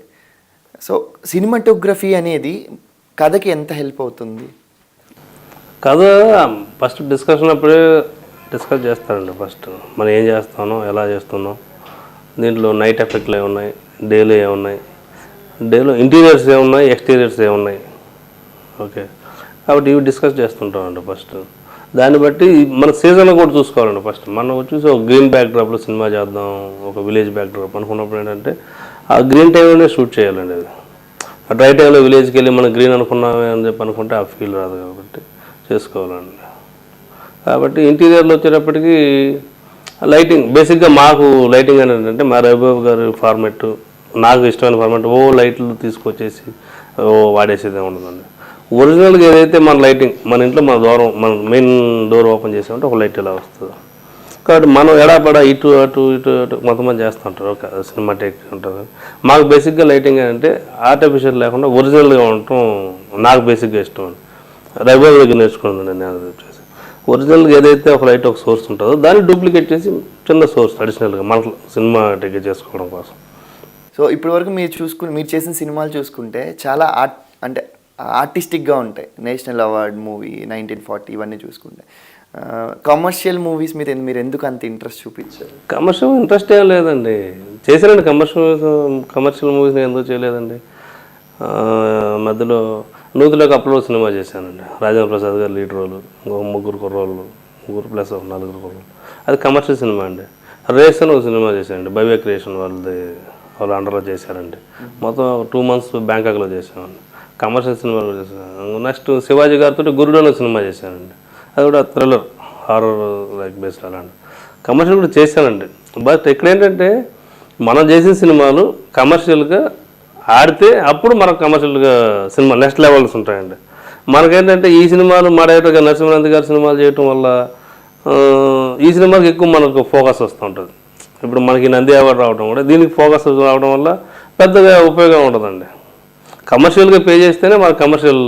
సో సినిమాటోగ్రఫీ అనేది కథకి ఎంత హెల్ప్ అవుతుంది? కథ ఫస్ట్ డిస్కషన్ అప్పుడే డిస్కస్ చేస్తారండి. ఫస్ట్ మనం ఏం చేస్తానో, ఎలా చేస్తున్నాం, దీంట్లో నైట్ ఎఫెక్ట్లు ఏమున్నాయి, డేలో ఏమున్నాయి, డేలో ఇంటీరియర్స్ ఏమున్నాయి, ఎక్స్టీరియర్స్ ఏమున్నాయి. ఓకే, కాబట్టి ఇవి డిస్కస్ చేస్తుంటామండి ఫస్ట్. దాన్ని బట్టి మన సీజన్ కూడా చూసుకోవాలండి. ఫస్ట్ మనం వచ్చేసి ఒక గ్రీన్ బ్యాక్డ్రాప్లో సినిమా చేద్దాం, ఒక విలేజ్ బ్యాక్డ్రాప్ అనుకున్నప్పుడు ఏంటంటే ఆ గ్రీన్ టైంలోనే షూట్ చేయాలండి. అది ఆ డ్రై టైంలో విలేజ్కి వెళ్ళి మనం గ్రీన్ అనుకున్నామే అని చెప్పి అనుకుంటే ఆ ఫీల్ రాదు, కాబట్టి చేసుకోవాలండి. కాబట్టి ఇంటీరియర్లో వచ్చేటప్పటికి లైటింగ్, బేసిక్గా మాకు లైటింగ్ అనేది ఏంటంటే మా రవిబాబు గారి ఫార్మెట్, నాకు ఇష్టమైన ఫార్మెట్, లైట్లు తీసుకొచ్చేసి వాడేసేదే ఉండదండి. ఒరిజినల్గా ఏదైతే మన లైటింగ్, మన ఇంట్లో మన మన మెయిన్ డోర్ ఓపెన్ చేసామంటే ఒక లైట్ ఇలా వస్తుంది. కాబట్టి మనం ఎడాపడా ఇటు అటు మొత్తం చేస్తుంటారు, ఒక సినిమాటిక్ ఉంటుంది. మాకు బేసిక్గా లైటింగ్ అంటే ఆర్టిఫిషియల్ లేకుండా ఒరిజినల్గా ఉండటం నాకు బేసిక్గా ఇష్టం అండి. రవిబాబు దగ్గర నేర్చుకున్నాను నేను. అది వచ్చేసి ఒరిజినల్గా ఏదైతే ఒక లైట్, ఒక సోర్స్ ఉంటుందో దాన్ని డూప్లికేట్ చేసి చిన్న సోర్స్ అడిషనల్గా మన సినిమాటిక్ చేసుకోవడం కోసం. సో ఇప్పటి వరకు మీరు చేసిన సినిమాలు చూసుకుంటే చాలా అంటే ఆర్టిస్టిక్గా ఉంటాయి. నేషనల్ అవార్డ్ మూవీ, 1940 ఇవన్నీ చూసుకుంటే కమర్షియల్ మూవీస్ మీద మీరు ఎందుకు అంత ఇంట్రెస్ట్ చూపించారు? కమర్షియల్ ఇంట్రెస్ట్ ఏం లేదండి, చేశానండి. కమర్షియల్ మూవీస్ నేను ఎందుకు చేయలేదండి. మధ్యలో నూతిలోకి అప్లోడ్ సినిమా చేశానండి. రాజేంద్ర ప్రసాద్ గారు లీడ్ రోల్, ముగ్గురు కుర్రోళ్ళు, 4 కుర్రోళ్ళు. అది కమర్షియల్ సినిమా అండి. రేస్ అని ఒక సినిమా చేశానండి, భవ్య క్రియేషన్ వాళ్ళ అండర్లో చేశారండి. మొత్తం 2 months బ్యాంకాక్లో చేశామండి. కమర్షియల్ సినిమాలు చేశాను. నెక్స్ట్ శివాజీ గారితో గురుడు అనే సినిమా చేశానండి. అది కూడా థ్రిల్లర్, హారర్ లైక్ బేస్డ్ అలాంటి కమర్షియల్ కూడా చేశానండి. బట్ ఇక్కడ ఏంటంటే మనం చేసిన సినిమాలు కమర్షియల్గా ఆడితే అప్పుడు మనకు కమర్షియల్గా సినిమా నెక్స్ట్ లెవెల్స్ ఉంటాయండి. మనకేంటంటే ఈ సినిమాలు మా డైరెక్టర్గా నరసింహానంద్ గారి సినిమాలు చేయటం వల్ల ఈ సినిమాకి ఎక్కువ మనకు ఫోకస్ వస్తూ ఉంటుంది. ఇప్పుడు మనకి నంది అవార్డు రావడం కూడా దీనికి ఫోకస్ రావడం వల్ల పెద్దగా ఉపయోగం ఉండదండి. కమర్షియల్గా పే చేస్తేనే మనకు కమర్షియల్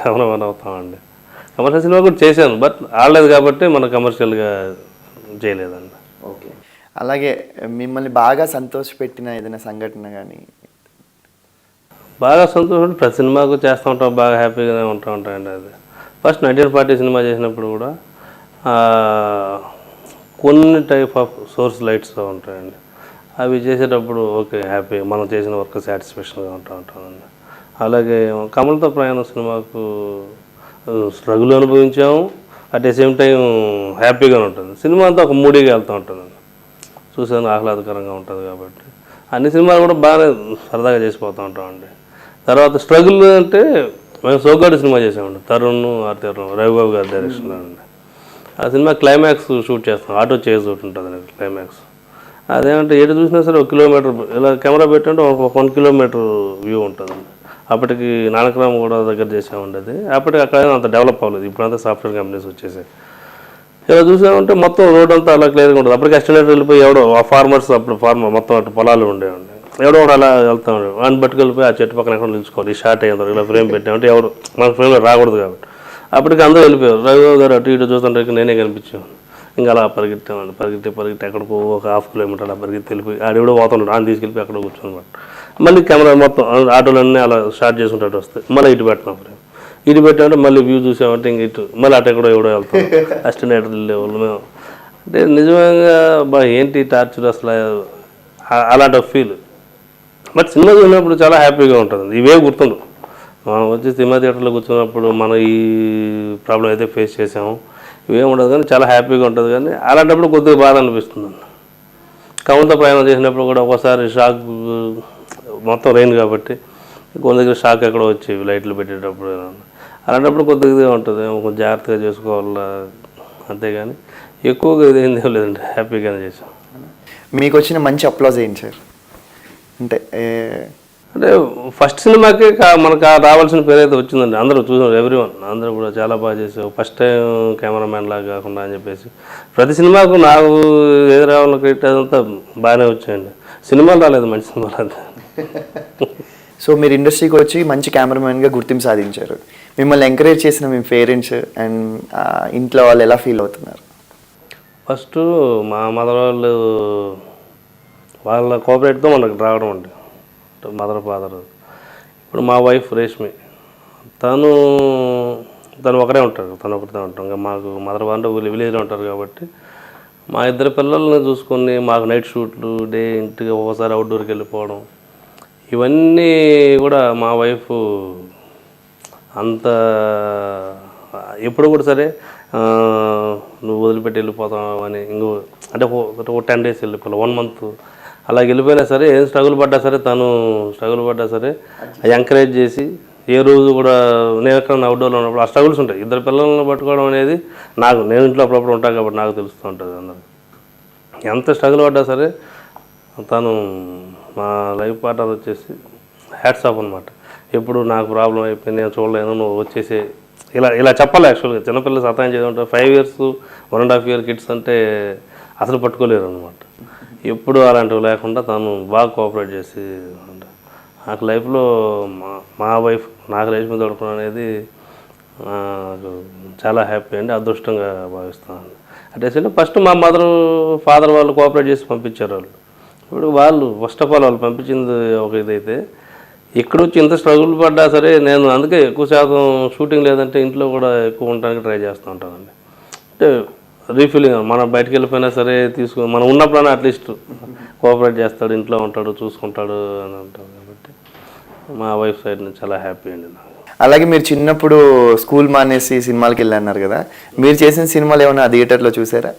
కెమెరామెన్ అవుతామండి. కమర్షియల్ సినిమా కూడా చేశాను, బట్ ఆడలేదు కాబట్టి మనం కమర్షియల్గా చేయలేదండి. ఓకే, అలాగే మిమ్మల్ని బాగా సంతోషపెట్టిన ఏదైనా సంఘటన కానీ? బాగా సంతోషం ప్రతి సినిమాకు చేస్తూ ఉంటాం, బాగా హ్యాపీగానే ఉంటాయండి. అది ఫస్ట్ 1940 సినిమా చేసినప్పుడు కూడా కొన్ని టైప్ ఆఫ్ సోర్స్ లైట్స్ ఉంటాయండి. అవి చేసేటప్పుడు ఓకే, హ్యాపీ, మనం చేసిన వర్క్ సాటిస్ఫాక్షన్గా ఉంటామండి. అలాగే కమల్తో ప్రయాణం సినిమాకు స్ట్రగుల్ అనుభవించాము, అట్ ద సేమ్ టైం హ్యాపీగా ఉంటుంది. సినిమా అంతా ఒక మూడీగా వెళ్తూ ఉంటుందండి, చూసాను ఆహ్లాదకరంగా ఉంటుంది. కాబట్టి అన్ని సినిమాలు కూడా బాగానే సరదాగా చేసిపోతూ ఉంటామండి. తర్వాత స్ట్రగుల్ అంటే మేము సోగ్గాడు సినిమా చేసామండి, తరుణ్ రవిబాబు గారి డైరెక్షన్లో అండి. ఆ సినిమా క్లైమాక్స్ షూట్ చేస్తాం, ఆటో చేసి ఒకటి ఉంటుంది క్లైమాక్స్. అదేమంటే ఎటు చూసినా సరే 1 kilometer ఇలా కెమెరా పెట్టంటే 1 kilometer వ్యూ ఉంటుందండి. అప్పటికి నానక్రామ్ కూడా దగ్గర చేసామండి. అది అప్పటికి అక్కడ అంత డెవలప్ అవ్వలేదు, ఇప్పుడంతా సాఫ్ట్వేర్ కంపెనీస్ వచ్చేసాయి. ఇలా చూసామంటే మొత్తం రోడ్ అంతా అలా క్లియర్గా ఉంటుంది. అప్పటికి ఎస్టిమేటర్ వెళ్ళిపోయి ఎవడో ఆ ఫార్మర్స్, అప్పుడు మొత్తం అటు పొలాలు ఉండేవండి, ఎవడో ఒకటి అలా వెళ్తా ఉండేవి. వాడిని పట్టుకెళ్ళిపోయి ఆ చెట్టు పక్కన ఎక్కడ నిలుచుకోవాలి, షార్ట్ అయ్యేంత ఇలా ఫ్రేమ్ పెట్టామంటే ఎవరు మన ఫ్రేమ్లో రాకూడదు కాబట్టి అప్పటికి అందరూ వెళ్ళిపోయారు. రవిబాబు గారు అటు ఇటు చూస్తుంటే నేనే కనిపించాను. ఇంకా అలా పరిగెత్తామండి, పరిగెత్తి ఎక్కడికో ఒక 1/2 kilometer అలా పరిగెత్తి వెళ్ళిపోయి ఆడెవడో పోతున్నాడు, ఆయన తీసుకెళ్ళిపోయి అక్కడ కూర్చోనమాట. మళ్ళీ కెమెరా మొత్తం ఆటోలన్నీ అలా షార్ట్ చేసుకుంటూ వస్తాయి. మళ్ళీ ఇటు పెట్టినాం ఫ్రేమ్, ఇటు పెట్టామంటే మళ్ళీ వ్యూ చూసామంటే ఇంక ఇటు మళ్ళీ అటు ఎక్కడో ఎవడో వెళ్తాం. అస్టినేటర్ లెవెల్ మేము అంటే నిజంగా ఏంటి టార్చర్ అసలు, అలాంటి ఫీల్. బట్ సినిమా చూసినప్పుడు చాలా హ్యాపీగా ఉంటుంది. ఇవే గుర్తుండు, మనం వచ్చి సినిమా థియేటర్లో కూర్చున్నప్పుడు మనం ఈ ప్రాబ్లం అయితే ఫేస్ చేసాము ఇవేం ఉండదు, కానీ చాలా హ్యాపీగా ఉంటుంది. కానీ అలాంటప్పుడు కొద్దిగా బాధ అనిపిస్తుంది. కమల్తో ప్రయాణం చేసినప్పుడు కూడా ఒకసారి షాక్, మొత్తం రెయిన్ కాబట్టి కొన్ని దగ్గర షాక్ ఎక్కడో వచ్చేవి లైట్లు పెట్టేటప్పుడు. అలాంటప్పుడు కొద్దిగా ఉంటుంది, కొంచెం జాగ్రత్తగా చేసుకోవాలా, అంతేగాని ఎక్కువగా ఇదేం లేదండి, హ్యాపీగానే చేసాం. మీకు వచ్చిన మంచి అప్లాజ్ ఏంటి సార్? అంటే అంటే ఫస్ట్ సినిమాకి మనకు రావాల్సిన పేరు అయితే వచ్చిందండి. అందరూ చూసారు, ఎవ్రీవన్ అందరూ కూడా చాలా బాగా చేసావు, ఫస్ట్ టైం కెమెరామ్యాన్ లాగా కాకుండా అని చెప్పేసి ప్రతి సినిమాకు నాకు ఏది రావాలో క్రెడిట్ అదంతా బాగానే వచ్చాయండి. సినిమాలు రాలేదు, మంచి సినిమాలు రాలేదు. సో మీరు ఇండస్ట్రీకి వచ్చి మంచి కెమెరామెన్గా గుర్తింపు సాధించారు. మిమ్మల్ని ఎంకరేజ్ చేసిన మీ పేరెంట్స్ అండ్ ఇంట్లో వాళ్ళు ఎలా ఫీల్ అవుతున్నారు? ఫస్ట్ మా మదర్ వాళ్ళు వాళ్ళ కోఆపరేట్తో మనకు రావడం అండి, మదర్ ఫాదర్. ఇప్పుడు మా వైఫ్ రేష్మి, తను ఒకరే ఉంటారు, తను ఒకరితో ఉంటాం. ఇంకా మాకు మదర్ వాళ్ళు విలేజ్లో ఉంటారు కాబట్టి మా ఇద్దరు పిల్లల్ని చూసుకొని మాకు నైట్ షూట్లు, డే ఇంటికి ఒకసారి అవుట్డోర్కి వెళ్ళిపోవడం, ఇవన్నీ కూడా మా వైఫ్ అంత ఎప్పుడు కూడా సరే నువ్వు వదిలిపెట్టి వెళ్ళిపోతావు అని అంటే ఒక 10 days వెళ్ళిపోవాలి, 1 month అలా వెళ్ళిపోయినా సరే, ఏం స్ట్రగుల్ పడ్డా సరే, తను స్ట్రగుల్ పడ్డా సరే ఎంకరేజ్ చేసి ఏ రోజు కూడా నేను ఎక్కడ అవుట్డోర్లో ఉన్నప్పుడు ఆ స్ట్రగుల్స్ ఉంటాయి. ఇద్దరు పిల్లలను పట్టుకోవడం అనేది నేను ఇంట్లో అప్పుడప్పుడు ఉంటాను కాబట్టి నాకు తెలుస్తూ ఉంటుంది. అందరూ ఎంత స్ట్రగుల్ పడ్డా సరే తను మా లైఫ్ పార్ట్నర్ వచ్చేసి హ్యాట్స్ ఆఫ్ అనమాట. ఎప్పుడు నాకు ప్రాబ్లం అయిపోయింది, నేను చూడలేను, నువ్వు వచ్చేసి ఇలా చెప్పాలి. యాక్చువల్గా చిన్నపిల్లలు సతాయం చేయడం 5 years 1.5 year కిడ్స్ అంటే అసలు పట్టుకోలేరు అనమాట. ఎప్పుడు అలాంటివి లేకుండా తను బాగా కోఆపరేట్ చేసి నాకు లైఫ్లో మా వైఫ్ నాకు రేష్మి దొరకడం అనేది చాలా హ్యాపీ అండి, అదృష్టంగా భావిస్తాను. అంటే ఫస్ట్ మా మదర్ ఫాదర్ వాళ్ళు కోఆపరేట్ చేసి పంపించారు. ఇప్పుడు వాళ్ళు ఫస్ట్ ఆఫ్ ఆల్ వాళ్ళు పంపించింది ఒక ఇదైతే, ఇక్కడ వచ్చి ఇంత స్ట్రగుల్ పడ్డా సరే నేను అందుకే ఎక్కువ శాతం షూటింగ్ లేదంటే ఇంట్లో కూడా ఎక్కువ ఉండడానికి ట్రై చేస్తూ ఉంటానండి. అంటే రీఫీలింగ్, మనం బయటకు వెళ్ళిపోయినా సరే మనం ఉన్నప్పుడైనా అట్లీస్ట్ కోఆపరేట్ చేస్తాడు, ఇంట్లో ఉంటాడు, చూసుకుంటాడు అని అంటారు. కాబట్టి మా వైఫ్ సైడ్ నుంచి చాలా హ్యాపీ అండి నాకు. అలాగే మీరు చిన్నప్పుడు స్కూల్ మానేసి సినిమాలకి వెళ్ళన్నారు కదా, మీరు చేసిన సినిమాలు ఏమైనా థియేటర్లో చూసారా?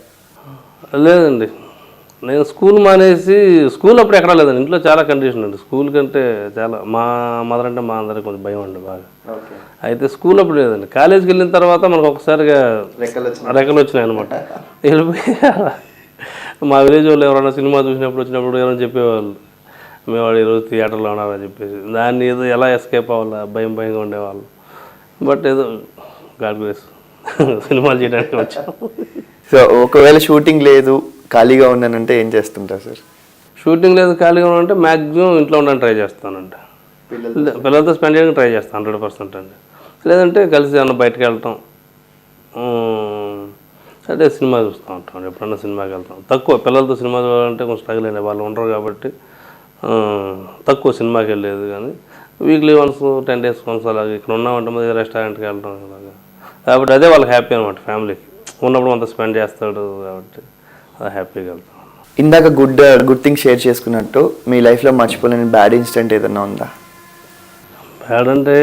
లేదండి, నేను స్కూల్ మానేసి స్కూల్ అప్పుడు ఎక్కడా లేదండి, ఇంట్లో చాలా కండిషన్ అండి. స్కూల్ కంటే చాలా మా మదర్ అంటే మా అందరికి కొంచెం భయం అండి బాగా. అయితే స్కూల్ అప్పుడు లేదండి. కాలేజీకి వెళ్ళిన తర్వాత మనకు ఒకసారిగా రెక్కలు వచ్చినాయి అనమాట. వెళ్ళిపోయి మా విలేజ్ వాళ్ళు ఎవరైనా సినిమా వచ్చినప్పుడు ఎవరైనా చెప్పేవాళ్ళు, మేము వాడు ఈరోజు థియేటర్లో ఉన్నారని చెప్పేసి, దాన్ని ఏదో ఎలా ఎస్కేప్ అవ్వాలా భయంగా ఉండేవాళ్ళు. బట్ ఏదో గాడ్ గ్రేస్ సినిమాలు చేయడానికి వచ్చాము. సో ఒకవేళ షూటింగ్ లేదు ఖాళీగా ఉన్నానంటే ఏం చేస్తుంటారు సార్? షూటింగ్ లేదు ఖాళీగా ఉన్నానంటే మ్యాక్సిమం ఇంట్లో ఉండడానికి ట్రై చేస్తానండి, పిల్లలతో స్పెండ్ చేయడానికి ట్రై చేస్తాను 100% అండి. లేదంటే కలిసి ఏమన్నా బయటకు వెళ్ళటం, అంటే సినిమా చూస్తూ ఉంటాం. ఎప్పుడన్నా సినిమాకి వెళ్తాం, తక్కువ. పిల్లలతో సినిమా చూడాలంటే కొంచెం స్ట్రగుల్ అయినా, వాళ్ళు ఉండరు కాబట్టి తక్కువ సినిమాకి వెళ్ళలేదు. కానీ వీక్లీ వన్స్ 10 days వన్స్ అలాగే ఇక్కడ ఉన్నామంటే మరి రెస్టారెంట్కి వెళ్ళడం అలాగా. కాబట్టి అదే వాళ్ళకి హ్యాపీ అనమాట. ఫ్యామిలీకి ఉన్నప్పుడు అంతా స్పెండ్ చేస్తాడు కాబట్టి అది హ్యాపీగా వెళ్తాం. ఇందాక గుడ్ థింగ్ షేర్ చేసుకున్నట్టు మీ లైఫ్లో మర్చిపోలేని బ్యాడ్ ఇన్సిడెంట్ ఏదన్నా ఉందా? బ్యాడ్ అంటే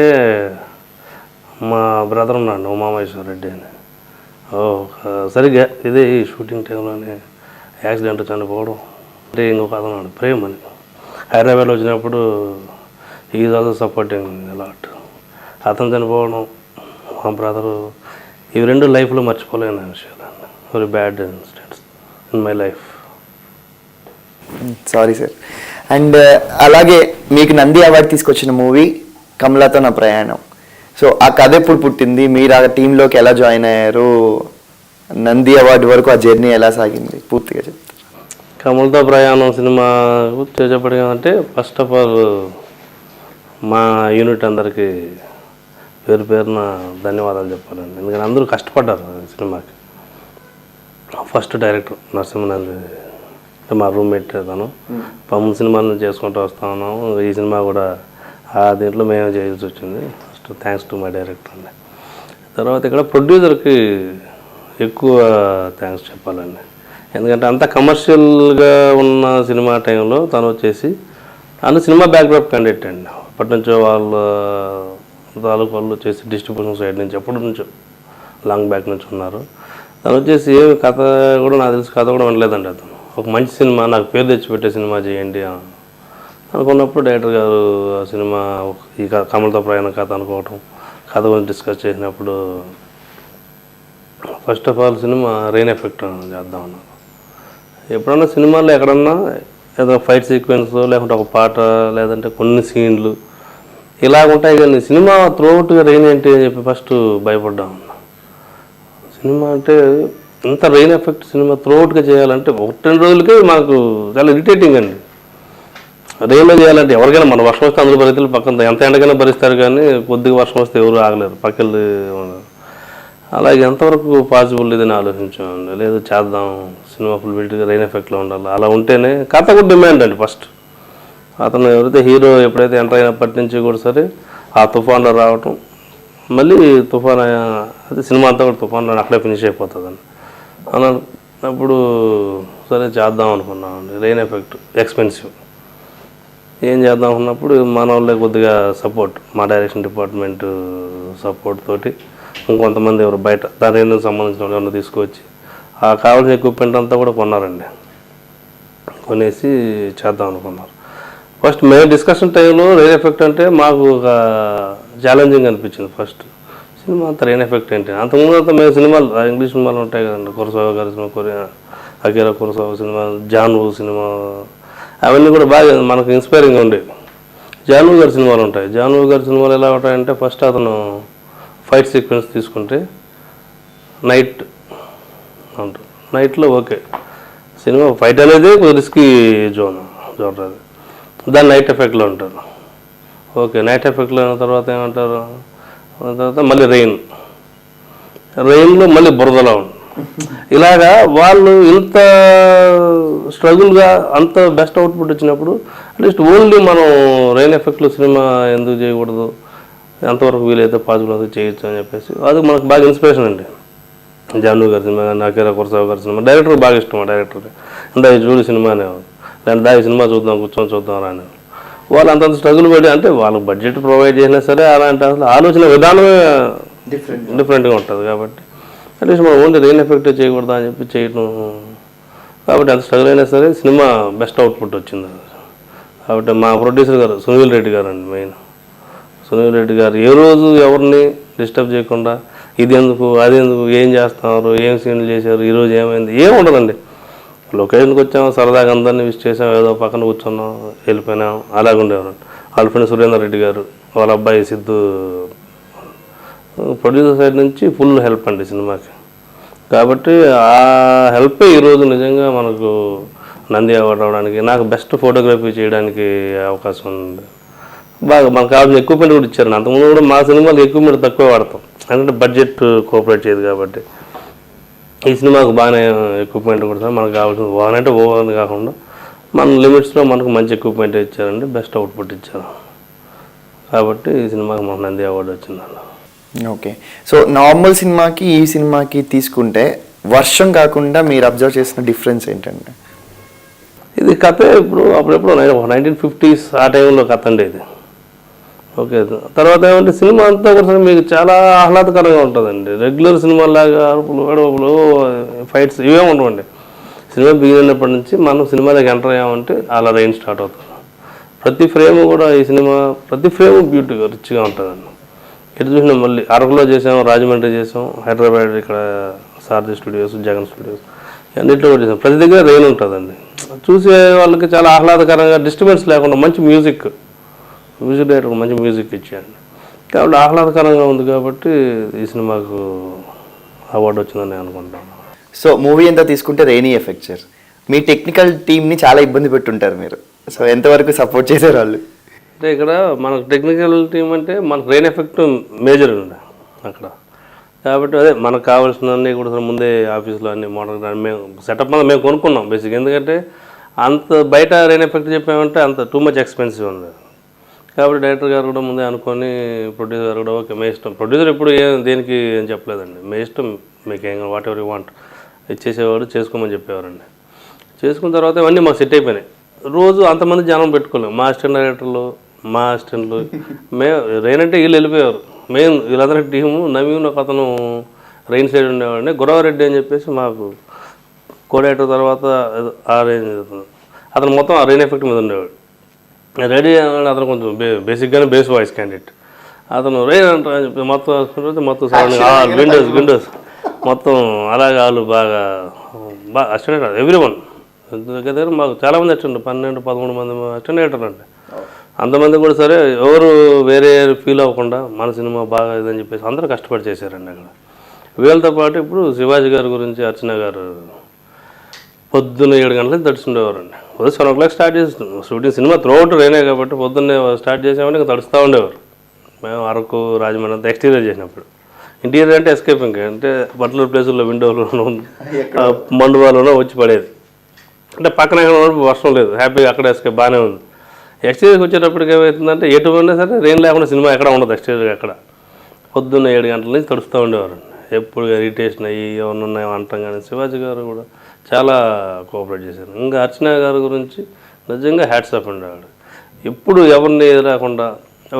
మా బ్రదర్ ఉన్నాడు ఉమామహేశ్వర రెడ్డి అని. సరిగ్గా ఇదే ఈ షూటింగ్ టైంలోనే యాక్సిడెంట్ చనిపోవడం. అంటే ఇంకొక అతను ఉన్నాడు ప్రేమ్ అని, హైదరాబాద్లో వచ్చినప్పుడు ఈజ్ ఆల్సో సపోర్టింగ్ అలాట్. అతను చనిపోవడం, మా బ్రదరు, ఇవి రెండు లైఫ్లో మర్చిపోలేని విషయాలు అండి. Very bad incidents in my life. Sorry sir. And అలాగే మీకు నంది అవార్డు తీసుకొచ్చిన మూవీ కమలాతో నా ప్రయాణం. సో ఆ కథ ఎప్పుడు పుట్టింది, మీరు ఆ టీంలోకి ఎలా జాయిన్ అయ్యారు, నంది అవార్డు వరకు ఆ జర్నీ ఎలా సాగింది పూర్తిగా చెప్తారు? కమలతో ప్రయాణం సినిమా చేసేప్పటికీ అంటే ఫస్ట్ ఆఫ్ ఆల్ మా యూనిట్ అందరికీ పేరున ధన్యవాదాలు చెప్పాలండి. ఎందుకంటే అందరూ కష్టపడ్డారు సినిమాకి. ఫస్ట్ డైరెక్టర్ నరసింహనంది మా రూమ్మేట్ తను, ముందు సినిమాలను చేసుకుంటూ వస్తా ఉన్నాము. ఈ సినిమా కూడా దీంట్లో మేమే చేయాల్సి వచ్చింది. First thanks to my director అండి. తర్వాత ఇక్కడ ప్రొడ్యూసర్కి ఎక్కువ థ్యాంక్స్ చెప్పాలండి. ఎందుకంటే అంత కమర్షియల్గా ఉన్న సినిమా టైంలో తను వచ్చేసి సినిమా బ్యాక్డ్రాప్ క్యాండిడేట్ అండి. అప్పటి నుంచో వాళ్ళ తాలూకు వాళ్ళు వచ్చేసి డిస్ట్రిబ్యూషన్ సైడ్ నుంచి ఎప్పటి నుంచో లాంగ్ బ్యాక్ నుంచి ఉన్నారు. తను వచ్చేసి ఏ కథ కూడా నాకు తెలిసి కథ కూడా వినలేదండి. అతను ఒక మంచి సినిమా నాకు పేరు తెచ్చిపెట్టే సినిమా చేయండి అనుకున్నప్పుడు డైరెక్టర్ గారు ఆ సినిమా ఈ కమలతో ప్రయాణ కథ అనుకోవటం, కథ గురించి డిస్కస్ చేసినప్పుడు first of all cinema rain effect చేద్దామన్నారు. ఎప్పుడన్నా సినిమాలో ఎక్కడన్నా ఏదో ఫైట్ సీక్వెన్స్ లేకుంటే ఒక పాట లేదంటే కొన్ని సీన్లు ఇలాగ ఉంటాయి. కానీ సినిమా త్రూఅవుట్గా రెయిన్ ఏంటి అని చెప్పి ఫస్ట్ భయపడ్డాం. సినిమా అంటే ఇంత రెయిన్ ఎఫెక్ట్ సినిమా త్రూఅవుట్గా చేయాలంటే 1-2 రోజులకే మాకు చాలా ఇరిటేటింగ్ అండి. రెయిన్లో చేయాలంటే ఎవరికైనా మన వర్షం వస్తే అందరూ పరిస్థితులు పక్కన ఎంత ఎండకైనా భరిస్తారు, కానీ కొద్దిగా వర్షం వస్తే ఎవరు ఆగలేరు, పక్కలు. అలాగే ఎంతవరకు పాసిబుల్ ఇదని ఆలోచించామండి. లేదు చేద్దాం, సినిమా ఫుల్ బిల్ట్గా రెయిన్ ఎఫెక్ట్లో ఉండాలి, అలా ఉంటేనే కథ కూడా డిమాండ్ అండి. ఫస్ట్ అతను ఎవరైతే హీరో ఎప్పుడైతే ఎంటర్ అయినప్పటి నుంచి కూడా సరే ఆ తుఫాన్లో రావటం, మళ్ళీ తుఫాన్ అదే సినిమా అంతా కూడా తుఫాన్లో అక్కడే ఫినిష్ అయిపోతుందండి అప్పుడు సరే చేద్దాం అనుకున్నామండి. రెయిన్ ఎఫెక్ట్ ఎక్స్పెన్సివ్, ఏం చేద్దాం అనుకున్నప్పుడు మన వాళ్ళే కొద్దిగా సపోర్ట్, మా డైరెక్షన్ డిపార్ట్మెంట్ సపోర్ట్ తోటి ఇంకొంతమంది ఎవరు బయట దాని ఎందుకు సంబంధించిన వాళ్ళు తీసుకొచ్చి ఆ కావాల్సిన ఎక్విప్మెంట్ అంతా కూడా కొన్నారండి. కొనేసి చేద్దాం అనుకున్నారు. ఫస్ట్ మేము డిస్కషన్ టైంలో రెయిన్ ఎఫెక్ట్ అంటే మాకు ఒక ఛాలెంజింగ్ అనిపించింది. ఫస్ట్ సినిమా అంతా రెయిన్ ఎఫెక్ట్ ఏంటి, అంతకుముందు అంతా మేము సినిమాలు ఇంగ్లీష్ సినిమాలు ఉంటాయి కదండి, కురసావా గారి సినిమా, అకిరా కురసావా సినిమా, జాన్వూ సినిమా, అవన్నీ కూడా బాగా మనకు ఇన్స్పైరింగ్గా ఉండేవి. జాన్వూ గారి సినిమాలు ఉంటాయి. జాన్వూ గారి సినిమాలు ఎలా ఉంటాయంటే ఫస్ట్ అతను ఫైట్ సీక్వెన్స్ తీసుకుంటే నైట్ ఉంటుంది. నైట్లో ఓకే, సినిమా ఫైట్ అనేది రిస్కీ జోన్ అది, దాన్ని నైట్ ఎఫెక్ట్లో ఉంటారు. ఓకే, నైట్ ఎఫెక్ట్లో అయిన తర్వాత ఏమంటారు, తర్వాత మళ్ళీ రెయిన్లో మళ్ళీ బురదలో ఉంది. ఇలాగా వాళ్ళు ఇంత స్ట్రగుల్గా అంత బెస్ట్ అవుట్పుట్ వచ్చినప్పుడు అట్లీస్ట్ ఓన్లీ మనం రెయిన్ ఎఫెక్ట్లో సినిమా ఎందుకు చేయకూడదు, ఎంతవరకు వీలైతే పాసిబుల్ అయితే చేయొచ్చు అని చెప్పేసి అది మనకు బాగా ఇన్స్పిరేషన్ అండి. జాన్వూ గారి సినిమా, అకిరా కురసావా గారి సినిమా, డైరెక్టర్ బాగా ఇష్టం. ఆ డైరెక్టర్కి ఇందా చూడు సినిమానే, దాని దాని సినిమా చూద్దాం, కూర్చొని చూద్దాం రాని. వాళ్ళు అంతంత స్ట్రగుల్ పడి, అంటే వాళ్ళకి బడ్జెట్ ప్రొవైడ్ చేసినా సరే అలాంటి అసలు ఆలోచన విధానమే డిఫరెంట్గా ఉంటుంది. కాబట్టి అట్లీస్ట్ మనం ఓన్లీ రెయిన్ ఎఫెక్ట్ చేయకూడదు అని చెప్పి చేయటం. కాబట్టి అంత స్ట్రగుల్ అయినా సరే సినిమా బెస్ట్ అవుట్పుట్ వచ్చింది. కాబట్టి మా ప్రొడ్యూసర్ గారు సునీల్ రెడ్డి గారు అండి, మెయిన్ సునీల్ రెడ్డి గారు ఏ రోజు ఎవరిని డిస్టర్బ్ చేయకుండా ఇది ఎందుకు అది ఎందుకు, ఏం చేస్తున్నారు, ఏం సీన్లు చేశారు, ఈరోజు ఏమైంది, ఏం ఉండదండి. లొకేషన్కి వచ్చాము, సరదాగా అందరినీ విష్ చేసాం, ఏదో పక్కన కూర్చున్నాం, వెళ్ళిపోయినాం, అలాగే ఉండేవారు. వాళ్ళ ఫ్రెండ్ సురేందర్ రెడ్డి గారు, వాళ్ళ అబ్బాయి సిద్ధు, ప్రొడ్యూసర్ సైడ్ నుంచి ఫుల్ హెల్ప్ అండి సినిమాకి. కాబట్టి ఆ హెల్పే ఈరోజు నిజంగా మనకు నంది అవార్డు రావడానికి, నాకు బెస్ట్ ఫోటోగ్రఫీ చేయడానికి అవకాశం ఉంది. బాగా మనకు కావాల్సిన ఎక్విప్మెంట్ కూడా ఇచ్చారండి. అంతకుముందు కూడా మా సినిమాకి ఎక్విప్మెంట్ తక్కువ వాడతాం, ఎందుకంటే బడ్జెట్ కోఆపరేట్ చేయదు. కాబట్టి ఈ సినిమాకు బాగానే ఎక్విప్మెంట్ కూడా మనకు కావాల్సిన ఓవర్ అంటే ఓవర్ కాకుండా మన లిమిట్స్లో మనకు మంచి ఎక్విప్మెంట్ ఇచ్చారండి, బెస్ట్ అవుట్పుట్ ఇచ్చారు. కాబట్టి ఈ సినిమాకి మనకు నంది అవార్డు వచ్చిందండి. ఓకే, సో నార్మల్ సినిమాకి ఈ సినిమాకి తీసుకుంటే వర్షం కాకుండా మీరు అబ్జర్వ్ చేసిన డిఫరెన్స్ ఏంటంటే, ఇది కథ ఇప్పుడు అప్పుడెప్పుడు 1950s ఆ టైంలో కథ అండి ఇది. ఓకే, తర్వాత ఏమంటే సినిమా అంతా కూడా మీకు చాలా ఆహ్లాదకరంగా ఉంటుందండి. రెగ్యులర్ సినిమాలాగా అరుపులు గడవలు ఫైట్స్ ఇవే ఉండవండి. సినిమా బిగినప్పటి నుంచి మనం సినిమాలోకి ఎంటర్ అయ్యామంటే అలా రెయిన్ స్టార్ట్ అవుతుంది. ప్రతి ఫ్రేమ్ కూడా ఈ సినిమా ప్రతి ఫ్రేమ్ బ్యూటీగా రిచ్గా ఉంటుందండి. ఎటు చూసినా మళ్ళీ అరకులో చేసాం, రాజమండ్రి చేసాం, హైదరాబాద్ ఇక్కడ సారథి స్టూడియోస్, జగన్ స్టూడియోస్, అన్నింటిలో కూడా చేసాం. ప్రతి దగ్గర రెయిన్ ఉంటుందండి. చూసే వాళ్ళకి చాలా ఆహ్లాదకరంగా, డిస్టర్బెన్స్ లేకుండా మంచి మ్యూజిక్ డైరెక్టర్ మంచి మ్యూజిక్ ఇచ్చాయండి. కాబట్టి ఆహ్లాదకరంగా ఉంది. కాబట్టి ఈ సినిమాకు అవార్డు వచ్చిందని నేను అనుకుంటాను. సో మూవీ ఎంత తీసుకుంటే రెయినీ ఎఫెక్ట్ సార్, మీ టెక్నికల్ టీమ్ని చాలా ఇబ్బంది పెట్టుంటారు మీరు. సో ఎంతవరకు సపోర్ట్ చేశారు వాళ్ళు? అంటే ఇక్కడ మనకు టెక్నికల్ టీమ్ అంటే మనకు రెయిన్ ఎఫెక్ట్ మేజర్ ఉంది అక్కడ. కాబట్టి అదే మనకు కావాల్సినవన్నీ కూడా ముందే ఆఫీస్లో అన్ని మోడల్ మేము సెటప్ మీద మేము కొనుక్కున్నాం బేసిక్. ఎందుకంటే అంత బయట రెయిన్ ఎఫెక్ట్ చెప్పామంటే అంత టూ మచ్ ఎక్స్పెన్సివ్ ఉంది. కాబట్టి డైరెక్టర్ గారు కూడా ముందే అనుకొని, ప్రొడ్యూసర్ గారు కూడా ఓకే మీ ఇష్టం. ప్రొడ్యూసర్ ఎప్పుడు దేనికి ఏం చెప్పలేదండి, మీ ఇష్టం, మీకు ఏం వాట్ ఎవర్ యూ వాంట్ ఇచ్చేసేవాడు, చేసుకోమని చెప్పేవారండి. చేసుకున్న తర్వాత ఇవన్నీ మాకు సెట్ అయిపోయినాయి. రోజు అంతమంది జనం పెట్టుకోలేము. మా అసిస్టెంట్ డైరెక్టర్లు, మా అసిస్టెంట్లు, మేము రెయిన్ అంటే వీళ్ళు వెళ్ళిపోయారు. మెయిన్ వీళ్ళందరి టీము. నవీన్ ఒక అతను రెయిన్ సైడ్ ఉండేవాడిని, గురవారెడ్డి అని చెప్పేసి మాకు కోడైటర్ తర్వాత ఆ రేంజ్ అతను మొత్తం ఆ రెయిన్ ఎఫెక్ట్ మీద ఉండేవాడు. రెడీ అతను కొంచెం బేసిక్గానే బేస్ వాయిస్ క్యాండిడేట్. అతను రెయిన్ అంటారని చెప్పి మొత్తం సరౌండింగ్ విండోస్ మొత్తం అలాగే వాళ్ళు బాగా అసిస్టెంట్ ఎవ్రీ వన్ దగ్గర దగ్గర మాకు చాలామంది అటెండ్ 12-13 మంది అటెండ్ అయ్యారండి. అంతమంది కూడా సరే ఎవరు వేరే ఫీల్ అవ్వకుండా మన సినిమా బాగా ఇదని చెప్పేసి అందరూ కష్టపడి చేశారండి అక్కడ. వీళ్ళతో పాటు ఇప్పుడు శివాజీ గారి గురించి అర్చన గారు పొద్దున్న 7 గంటలకు తడుచుండేవారండి. ఉదయం 7 o'clock స్టార్ట్ చేస్తాం షూటింగ్. సినిమా త్రూఅవుట్ రైనే కాబట్టి పొద్దున్నే స్టార్ట్ చేసామంటే ఇంకా తడుస్తూ ఉండేవారు. మేము అరకు రాజమండ్రి అంతా ఎక్స్టీరియర్ చేసినప్పుడు. ఇంటీరియర్ అంటే ఎస్కేపింగ్ అంటే పర్టికులర్ ప్లేసుల్లో విండోలోనూ మండువాలోనూ వచ్చి పడేది. అంటే పక్కన వర్షం లేదు, హ్యాపీగా అక్కడ ఎస్కేప్ బాగానే ఉంది. ఎక్స్టీరియర్కి వచ్చేటప్పటికి ఏమవుతుందంటే ఎటువైనా సరే రెయిన్ లేకుండా సినిమా ఎక్కడ ఉండదు ఎక్స్టీరియర్ ఎక్కడ. పొద్దున్న 7 గంటల నుంచి తడుస్తూ ఉండేవారు. ఎప్పుడు ఇరిటేషన్ అయ్యి ఏమన్నా ఉన్నాయో అంటాం. కానీ శివాజీ గారు కూడా చాలా కోఆపరేట్ చేశారు. ఇంకా అర్చన గారి గురించి నిజంగా హ్యాట్స్ ఆఫ్ అండి. ఆవిడ ఎప్పుడు ఎవరిని ఎదురాకుండా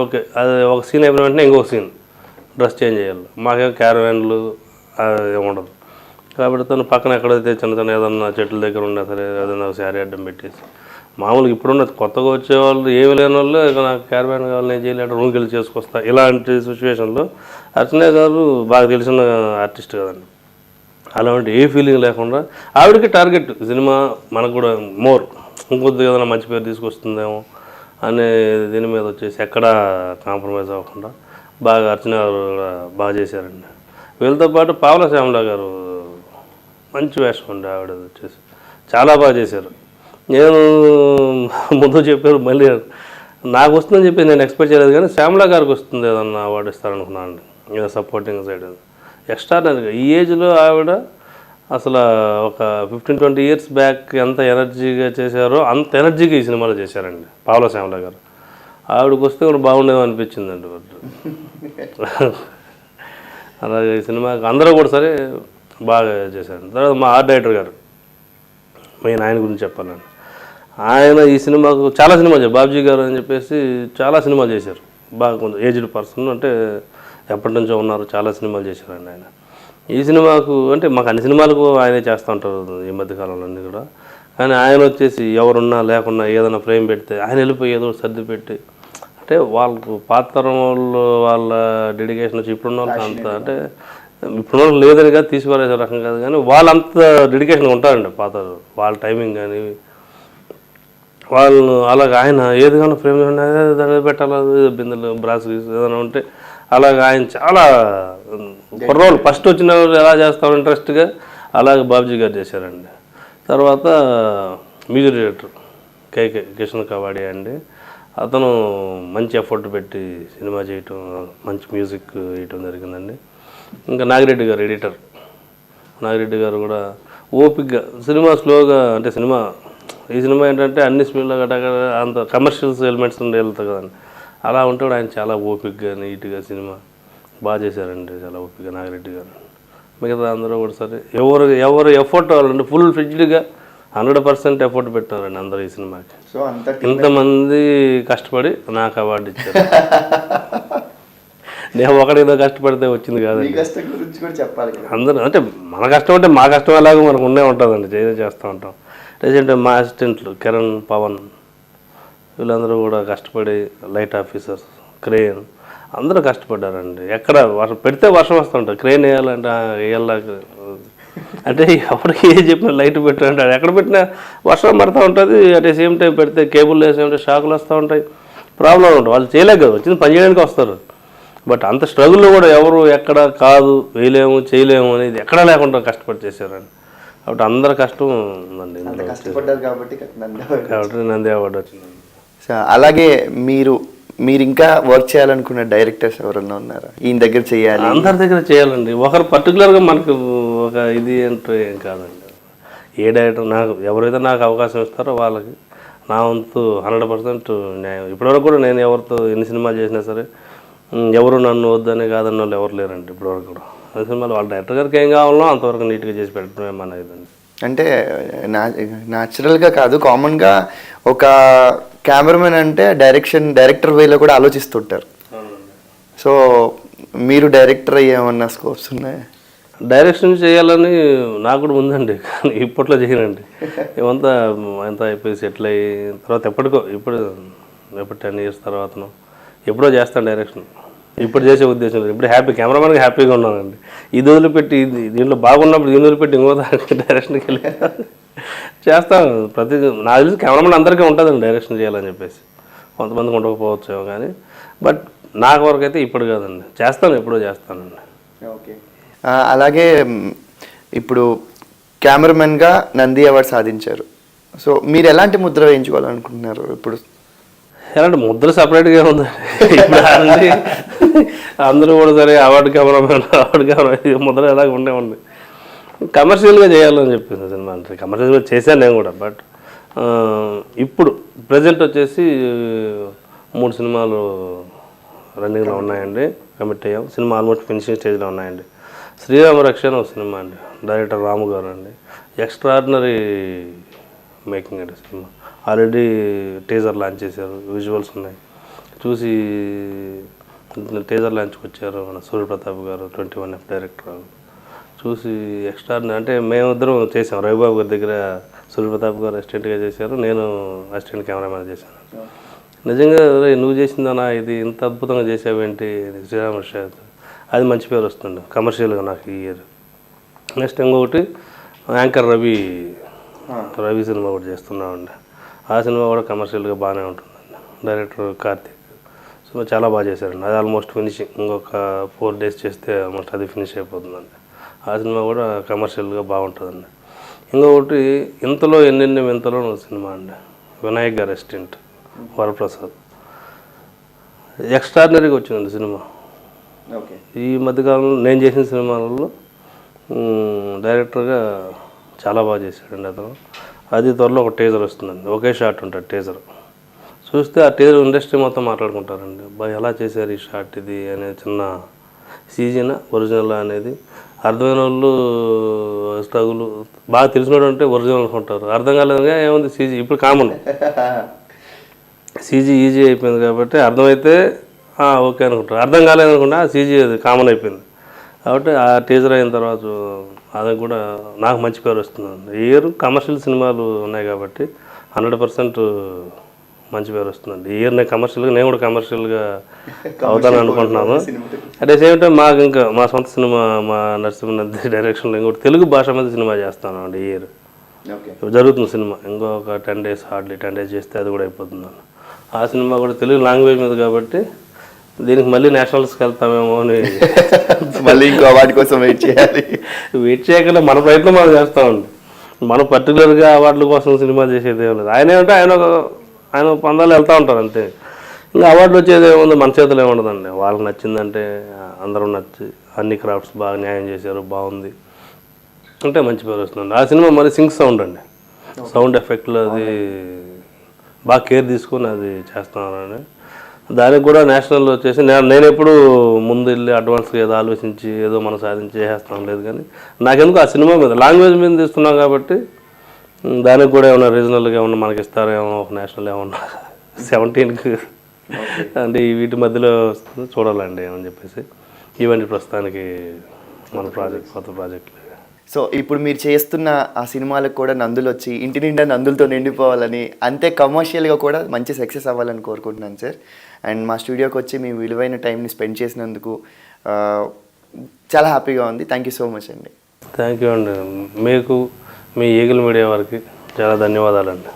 ఓకే అది ఒక సీన్ అయిపోయిన వెంటనే ఇంకొక సీన్ డ్రెస్ చేంజ్ చేయాలి. మాకేం క్యారవాన్లు ఏముండదు కాబట్టి తను పక్కన ఎక్కడైతే చిన్న చిన్న ఏదన్నా చెట్ల దగ్గర ఉన్నా సరే ఏదైనా శారీ అడ్డం పెట్టేసి మామూలుగా ఇప్పుడున్న కొత్తగా వచ్చేవాళ్ళు ఏమి లేని వాళ్ళు ఇక నాకు క్యారవాన్ కావాలి నేను చేయలేడు రూమ్కి వెళ్ళి చేసుకొస్తా ఇలాంటి సిచ్యువేషన్లో అర్చన గారు బాగా తెలిసిన ఆర్టిస్ట్ కదండి. అలాంటి ఏ ఫీలింగ్ లేకుండా ఆవిడకి టార్గెట్ సినిమా మనకు కూడా మోర్ ఇంకొద్ది ఏదైనా మంచి పేరు తీసుకొస్తుందేమో అనే దీని మీద వచ్చేసి ఎక్కడా కాంప్రమైజ్ అవ్వకుండా బాగా అర్చన గారు బాగా చేశారండి. వీళ్ళతో పాటు పావల శ్యామల గారు మంచి వేషం అండి. ఆవిడ వచ్చేసి చాలా బాగా చేశారు. నేను ముందు చెప్పారు మళ్ళీ నాకు వస్తుందని చెప్పి నేను ఎక్స్పెక్ట్ చేయలేదు. కానీ శ్యామల గారికి వస్తుంది ఏదన్నా అవార్డు ఇస్తారనుకున్నాను అండి. ఏదో సపోర్టింగ్ సైడ్ ఎక్స్ట్రానరీగా ఈ ఏజ్లో ఆవిడ అసలు ఒక 15-20 years బ్యాక్ ఎంత ఎనర్జీగా చేశారో అంత ఎనర్జీగా ఈ సినిమాలో చేశారండి పావల శ్యామల గారు. ఆవిడకి వస్తే కూడా బాగుండేమో అనిపించిందండి. అలాగే ఈ సినిమాకి అందరూ కూడా సరే బాగా చేశారు. తర్వాత మా ఆర్ట్ డైరెక్టర్ గారు మెయిన్ ఆయన గురించి చెప్పాలండి. ఆయన ఈ సినిమాకు చాలా సినిమాలు చేశారు. బాబ్జీ గారు అని చెప్పేసి చాలా సినిమాలు చేశారు. బాగా కొంచెం ఏజ్డ్ పర్సన్ అంటే ఎప్పటి నుంచో ఉన్నారు, చాలా సినిమాలు చేశారండి ఆయన. ఈ సినిమాకు అంటే మాకు అన్ని సినిమాలకు ఆయనే చేస్తూ ఉంటారు ఈ మధ్యకాలంలో అన్నీ కూడా. కానీ ఆయన వచ్చేసి ఎవరున్నా లేకున్నా ఏదైనా ఫ్రేమ్ పెడితే ఆయన వెళ్ళిపోయి ఏదో సర్ది పెట్టి అంటే వాళ్ళకు పాతరం వాళ్ళు వాళ్ళ డెడికేషన్ వచ్చి ఇప్పుడున్న వాళ్ళకి అంత అంటే ఇప్పుడున్న వాళ్ళకి లేదని కాదు తీసిపారేసే రకం కాదు. కానీ వాళ్ళంత డెడికేషన్ ఉంటారండి పాత వాళ్ళ టైమింగ్ కానీ వాళ్ళు అలాగ ఆయన ఏది కానీ ఫ్రేమ్ దాని పెట్టాలి బిందెలు బ్రాస్ ఏదైనా ఉంటే అలాగే ఆయన చాలా కుర్రోళ్ళు ఫస్ట్ వచ్చిన వాళ్ళు ఎలా చేస్తాం ఇంట్రెస్ట్గా అలాగే బాబ్జీ గారు చేశారండి. తర్వాత మ్యూజిక్ డైరెక్టర్ కిషన్ కవాడి అండి. అతను మంచి ఎఫర్ట్ పెట్టి సినిమా చేయటం మంచి మ్యూజిక్ వేయటం జరిగిందండి. ఇంకా నాగిరెడ్డి గారు ఎడిటర్. నాగిరెడ్డి గారు కూడా ఓపిక్గా సినిమా స్లోగా అంటే ఈ సినిమా ఏంటంటే అన్ని స్పీడ్లో గట్ట అంత కమర్షియల్స్ ఎలిమెంట్స్ ఉండి వెళ్తాయి కదండి. అలా ఉంటాడు ఆయన చాలా ఓపిక్గా నీట్గా సినిమా బాగా చేశారండి. చాలా ఓపిక్గా నాగిరెడ్డి గారు. మిగతా అందరూ కూడా సరే ఎవరు ఎఫర్ట్ వాళ్ళండి ఫుల్ ఫ్లెడ్జ్డ్గా 100% ఎఫర్ట్ పెట్టారండి అందరూ ఈ సినిమాకి. సో ఇంతమంది కష్టపడి నాకు అవార్డు ఇచ్చారు. నేను ఒకటిదో కష్టపడితే వచ్చింది కాదండి. అందరూ అంటే మన కష్టం అంటే మా కష్టం ఎలాగో మనకు ఉండే ఉంటుందండి, చేస్తూ ఉంటాం. రీసెంట్గా మా అసిస్టెంట్లు కిరణ్, పవన్ వీళ్ళందరూ కూడా కష్టపడి లైట్ ఆఫీసర్స్, క్రేన్ అందరూ కష్టపడ్డారండి. ఎక్కడ వర్షం పెడితే వర్షం వస్తుంటుంది, క్రేన్ వేయాలంటే వేయాల అంటే ఎవరికి ఏం చెప్పినా లైట్ పెట్టారంటే ఎక్కడ పెట్టినా వర్షం పడుతూ ఉంటుంది. అట్ సేమ్ టైం పెడితే కేబుల్ వేసేమంటే షాకులు వస్తూ ఉంటాయి, ప్రాబ్లం ఉంటుంది. వాళ్ళు చేయలేక కదా వచ్చింది పని చేయడానికి వస్తారు. బట్ అంత స్ట్రగుల్లో కూడా ఎవరు ఎక్కడ కాదు వేయలేము చేయలేము అనేది ఎక్కడా లేకుండా కష్టపడి చేశారండి. కాబట్టి అందరి కష్టం ఉందండి కష్టపడ్డారు కాబట్టి నంది అవార్డు వచ్చిందండి. అలాగే మీరు ఇంకా వర్క్ చేయాలనుకున్న డైరెక్టర్స్ ఎవరన్నా ఉన్నారా ఈయన దగ్గర చేయాలి? అందరి దగ్గర చేయాలండి. ఒకరు పర్టికులర్గా మనకు ఒక ఇది అంటే ఏం కాదండి. ఏ డైరెక్టర్ ఎవరైతే నాకు అవకాశం ఇస్తారో వాళ్ళకి నా వంతు 100% న్యాయం. ఇప్పటివరకు కూడా నేను ఎవరితో ఎన్ని సినిమాలు చేసినా సరే ఎవరు నన్ను వద్దని కాదన్న వాళ్ళు ఎవరు లేరండి ఇప్పటివరకు కూడా. సినిమాలు వాళ్ళ డైరెక్టర్ గారికి ఏం కావాలో అంతవరకు నీట్గా చేసి పెట్టడమే మన ఇదండి. అంటే న్యాచురల్గా కాదు, కామన్గా ఒక కెమెరామెన్ అంటే డైరెక్టర్ వేలో కూడా ఆలోచిస్తుంటారు. సో మీరు డైరెక్టర్ అయ్యేమన్నా స్కోప్స్ ఉన్నాయా? డైరెక్షన్ చేయాలని నాకు కూడా ఉందండి, కానీ ఇప్పట్లో చేయనండి. ఏమంతా ఎంత అయిపోయి సెటిల్ అయ్యి తర్వాత ఇప్పుడు 10 years తర్వాతను ఎప్పుడో చేస్తాను డైరెక్షన్. ఇప్పుడు చేసే ఉద్దేశం లేదు. ఇప్పుడు కెమెరామెన్గా హ్యాపీగా ఉన్నానండి. ఇది వదిలిపెట్టి దీంట్లో బాగున్నప్పుడు దీన్ని వదిలిపెట్టి ఇంకో డైరెక్షన్కి వెళ్ళి చేస్తాను ప్రతి నాకు తెలిసి కెమెరామెన్ అందరికీ ఉంటుందండి డైరెక్షన్ చేయాలని చెప్పేసి, కొంతమందికి ఉండకపోవచ్చేమో కానీ, బట్ నాకు వరకు అయితే ఇప్పుడు కాదండి, చేస్తాను, ఎప్పుడో చేస్తానండి. ఓకే. అలాగే ఇప్పుడు కెమెరామెన్గా నంది అవార్డు సాధించారు. సో మీరు ఎలాంటి ముద్ర వేయించుకోవాలనుకుంటున్నారు ఇప్పుడు? ఎలాంటి ముద్ర సపరేట్గా ఉంది ఇప్పుడు అందరూ కూడా సరే అవార్డు కెమెరామెన్ ముద్ర ఎలాగ ఉండేవండి. కమర్షియల్గా చేయాలని చెప్పింది సినిమా, అంటే కమర్షియల్గా చేశాను నేను కూడా. బట్ ఇప్పుడు ప్రజెంట్ వచ్చేసి 3 సినిమాలు రన్నింగ్లో ఉన్నాయండి, కమిట్ అయ్యాం. సినిమా ఆల్మోస్ట్ ఫినిషింగ్ స్టేజ్లో ఉన్నాయండి. శ్రీరామ రక్ష ఒక సినిమా అండి, డైరెక్టర్ రాము గారు అండి, ఎక్స్ట్రాడినరీ మేకింగ్ అండి సినిమా. ఆల్రెడీ టీజర్ లాంచ్ చేశారు, విజువల్స్ ఉన్నాయి, చూసి టీజర్ లాంచ్కి వచ్చారు మన సూర్యప్రతాప్ గారు, 21F డైరెక్టర్, చూసి ఎక్స్ట్రాడినరీ. అంటే మేమిద్దరం చేసాం, రవిబాబు గారి దగ్గర సూర్యప్రతాప్ గారు అసిస్టెంట్గా చేశారు, నేను అసిస్టెంట్ కెమెరామెన్ చేశాను. నిజంగా నువ్వు చేసిందనా ఇది ఇంత అద్భుతంగా చేసావేంటి శ్రీరామ, అది మంచి పేరు వస్తుంది కమర్షియల్గా నాకు ఈ ఇయర్. నెక్స్ట్ ఇంకొకటి యాంకర్ రవి సినిమా కూడా చేస్తున్నామండి, ఆ సినిమా కూడా కమర్షియల్గా బాగానే ఉంటుందండి. డైరెక్టర్ కార్తిక్ సినిమా చాలా బాగా చేశారండి, అది ఆల్మోస్ట్ ఫినిషింగ్, ఇంకొక 4 days చేస్తే ఆల్మోస్ట్ అది ఫినిష్ అయిపోతుందండి. ఆ సినిమా కూడా కమర్షియల్గా బాగుంటుందండి. ఇంకొకటి ఇంతలో ఎన్నెన్ని వింతలో సినిమా అండి, వినాయక్ గారి అసిస్టెంట్ వరప్రసాద్, ఎక్స్ట్రాడినరీగా వచ్చిందండి సినిమా. ఈ మధ్యకాలంలో నేను చేసిన సినిమాలలో డైరెక్టర్గా చాలా బాగా చేశాడండి అతను. అది త్వరలో ఒక టీజర్ వస్తుందండి, ఒకే షాట్ ఉంటుంది టీజర్, చూస్తే ఆ టీజర్ ఇండస్ట్రీ మొత్తం మాట్లాడుకుంటారండి, బాగా ఎలా చేశారు ఈ షాట్ ఇది అనే. చిన్న సీజీనా ఒరిజినల్ అనేది అర్థమైన వాళ్ళు స్ట్రగుల్, బాగా తెలిసినోడు అంటే ఒరిజినల్ అనుకుంటారు, అర్థం కాలేదుగా ఏముంది సీజీ, ఇప్పుడు కామన్ సీజీ ఈజీ అయిపోయింది కాబట్టి అర్థమైతే ఓకే అనుకుంటారు, అర్థం కాలేదనుకుంటే సీజీ అది కామన్ అయిపోయింది. కాబట్టి ఆ టీజర్ అయిన తర్వాత అది కూడా నాకు మంచి పేరు వస్తుందండి. ఈ ఇయర్ కమర్షియల్ సినిమాలు ఉన్నాయి కాబట్టి 100% మంచి పేరు వస్తుందండి. ఈ ఇయర్ నేను కమర్షియల్గా, నేను కూడా కమర్షియల్గా అవుతాను అనుకుంటున్నాను. అట్ ద సేమ్ టైం మాకు ఇంకా మా సొంత సినిమా, మా నరసింహ డైరెక్షన్లో ఇంకోటి తెలుగు భాష మీద సినిమా చేస్తాను అండి. ఈ ఇయర్ జరుగుతుంది సినిమా, ఇంకొక 10 days, హార్డ్లీ 10 days చేస్తే అది కూడా అయిపోతుందండి. ఆ సినిమా కూడా తెలుగు లాంగ్వేజ్ మీద కాబట్టి దీనికి మళ్ళీ నేషనల్స్కి వెళ్తామేమో అని మళ్ళీ ఇంకో అవార్డు కోసం వెయిట్ చేయకుండా మన ప్రయత్నం మనం చేస్తామండి. మనం పర్టికులర్గా అవార్డుల కోసం సినిమా చేసేది ఏం లేదు. ఆయన ఏమంటే ఆయన పందాలు వెళ్తూ ఉంటారు అంతే. ఇంకా అవార్డులు వచ్చేది ఏముంది, మన చేతులు ఏముండదండి. వాళ్ళకి నచ్చిందంటే అందరూ నచ్చి అన్ని క్రాఫ్ట్స్ బాగా న్యాయం చేశారు, బాగుంది అంటే మంచి పేరు వస్తుందండి. ఆ సినిమా మరి సింక్ సౌండ్ అండి, సౌండ్ ఎఫెక్ట్లు అది బాగా కేర్ తీసుకొని అది చేస్తున్నారని. దానికి కూడా నేషనల్ వచ్చేసి నేను ఎప్పుడు ముందు వెళ్ళి అడ్వాన్స్గా ఏదో ఆలోచించి ఏదో మనం సాధించి చేసేస్తాం లేదు, కానీ నాకెందుకు ఆ సినిమా మీద లాంగ్వేజ్ మీద తీస్తున్నాం కాబట్టి దానికి కూడా ఏమన్నా రీజనల్గా ఏమన్నా మనకి ఇస్తారేమో, ఒక నేషనల్ ఏమన్నా 17కి అంటే వీటి మధ్యలో చూడాలండి ఏమని చెప్పేసి. ఇవన్నీ ప్రస్తుతానికి మన కొత్త ప్రాజెక్టులు. సో ఇప్పుడు మీరు చేస్తున్న ఆ సినిమాలకు కూడా నందులు వచ్చి ఇంటి నిండా నందులతో నిండిపోవాలని, అంతే కమర్షియల్గా కూడా మంచి సక్సెస్ అవ్వాలని కోరుకుంటున్నాను సార్. అండ్ మా స్టూడియోకి వచ్చి మీ విలువైన టైంని స్పెండ్ చేసినందుకు చాలా హ్యాపీగా ఉంది. థ్యాంక్ యూ సో మచ్ అండి. థ్యాంక్ యూ అండి. మీకు మీ ఈగల్ మీడియా వారికి చాలా ధన్యవాదాలండి.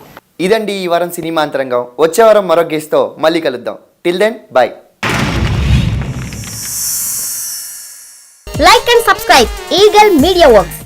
ఇదండి ఈ వారం సినిమా అంతరంగం. వచ్చే వారం మరో గెస్ట్తో మళ్ళీ కలుద్దాం. Till then bye. Like and subscribe Eagle Media Works.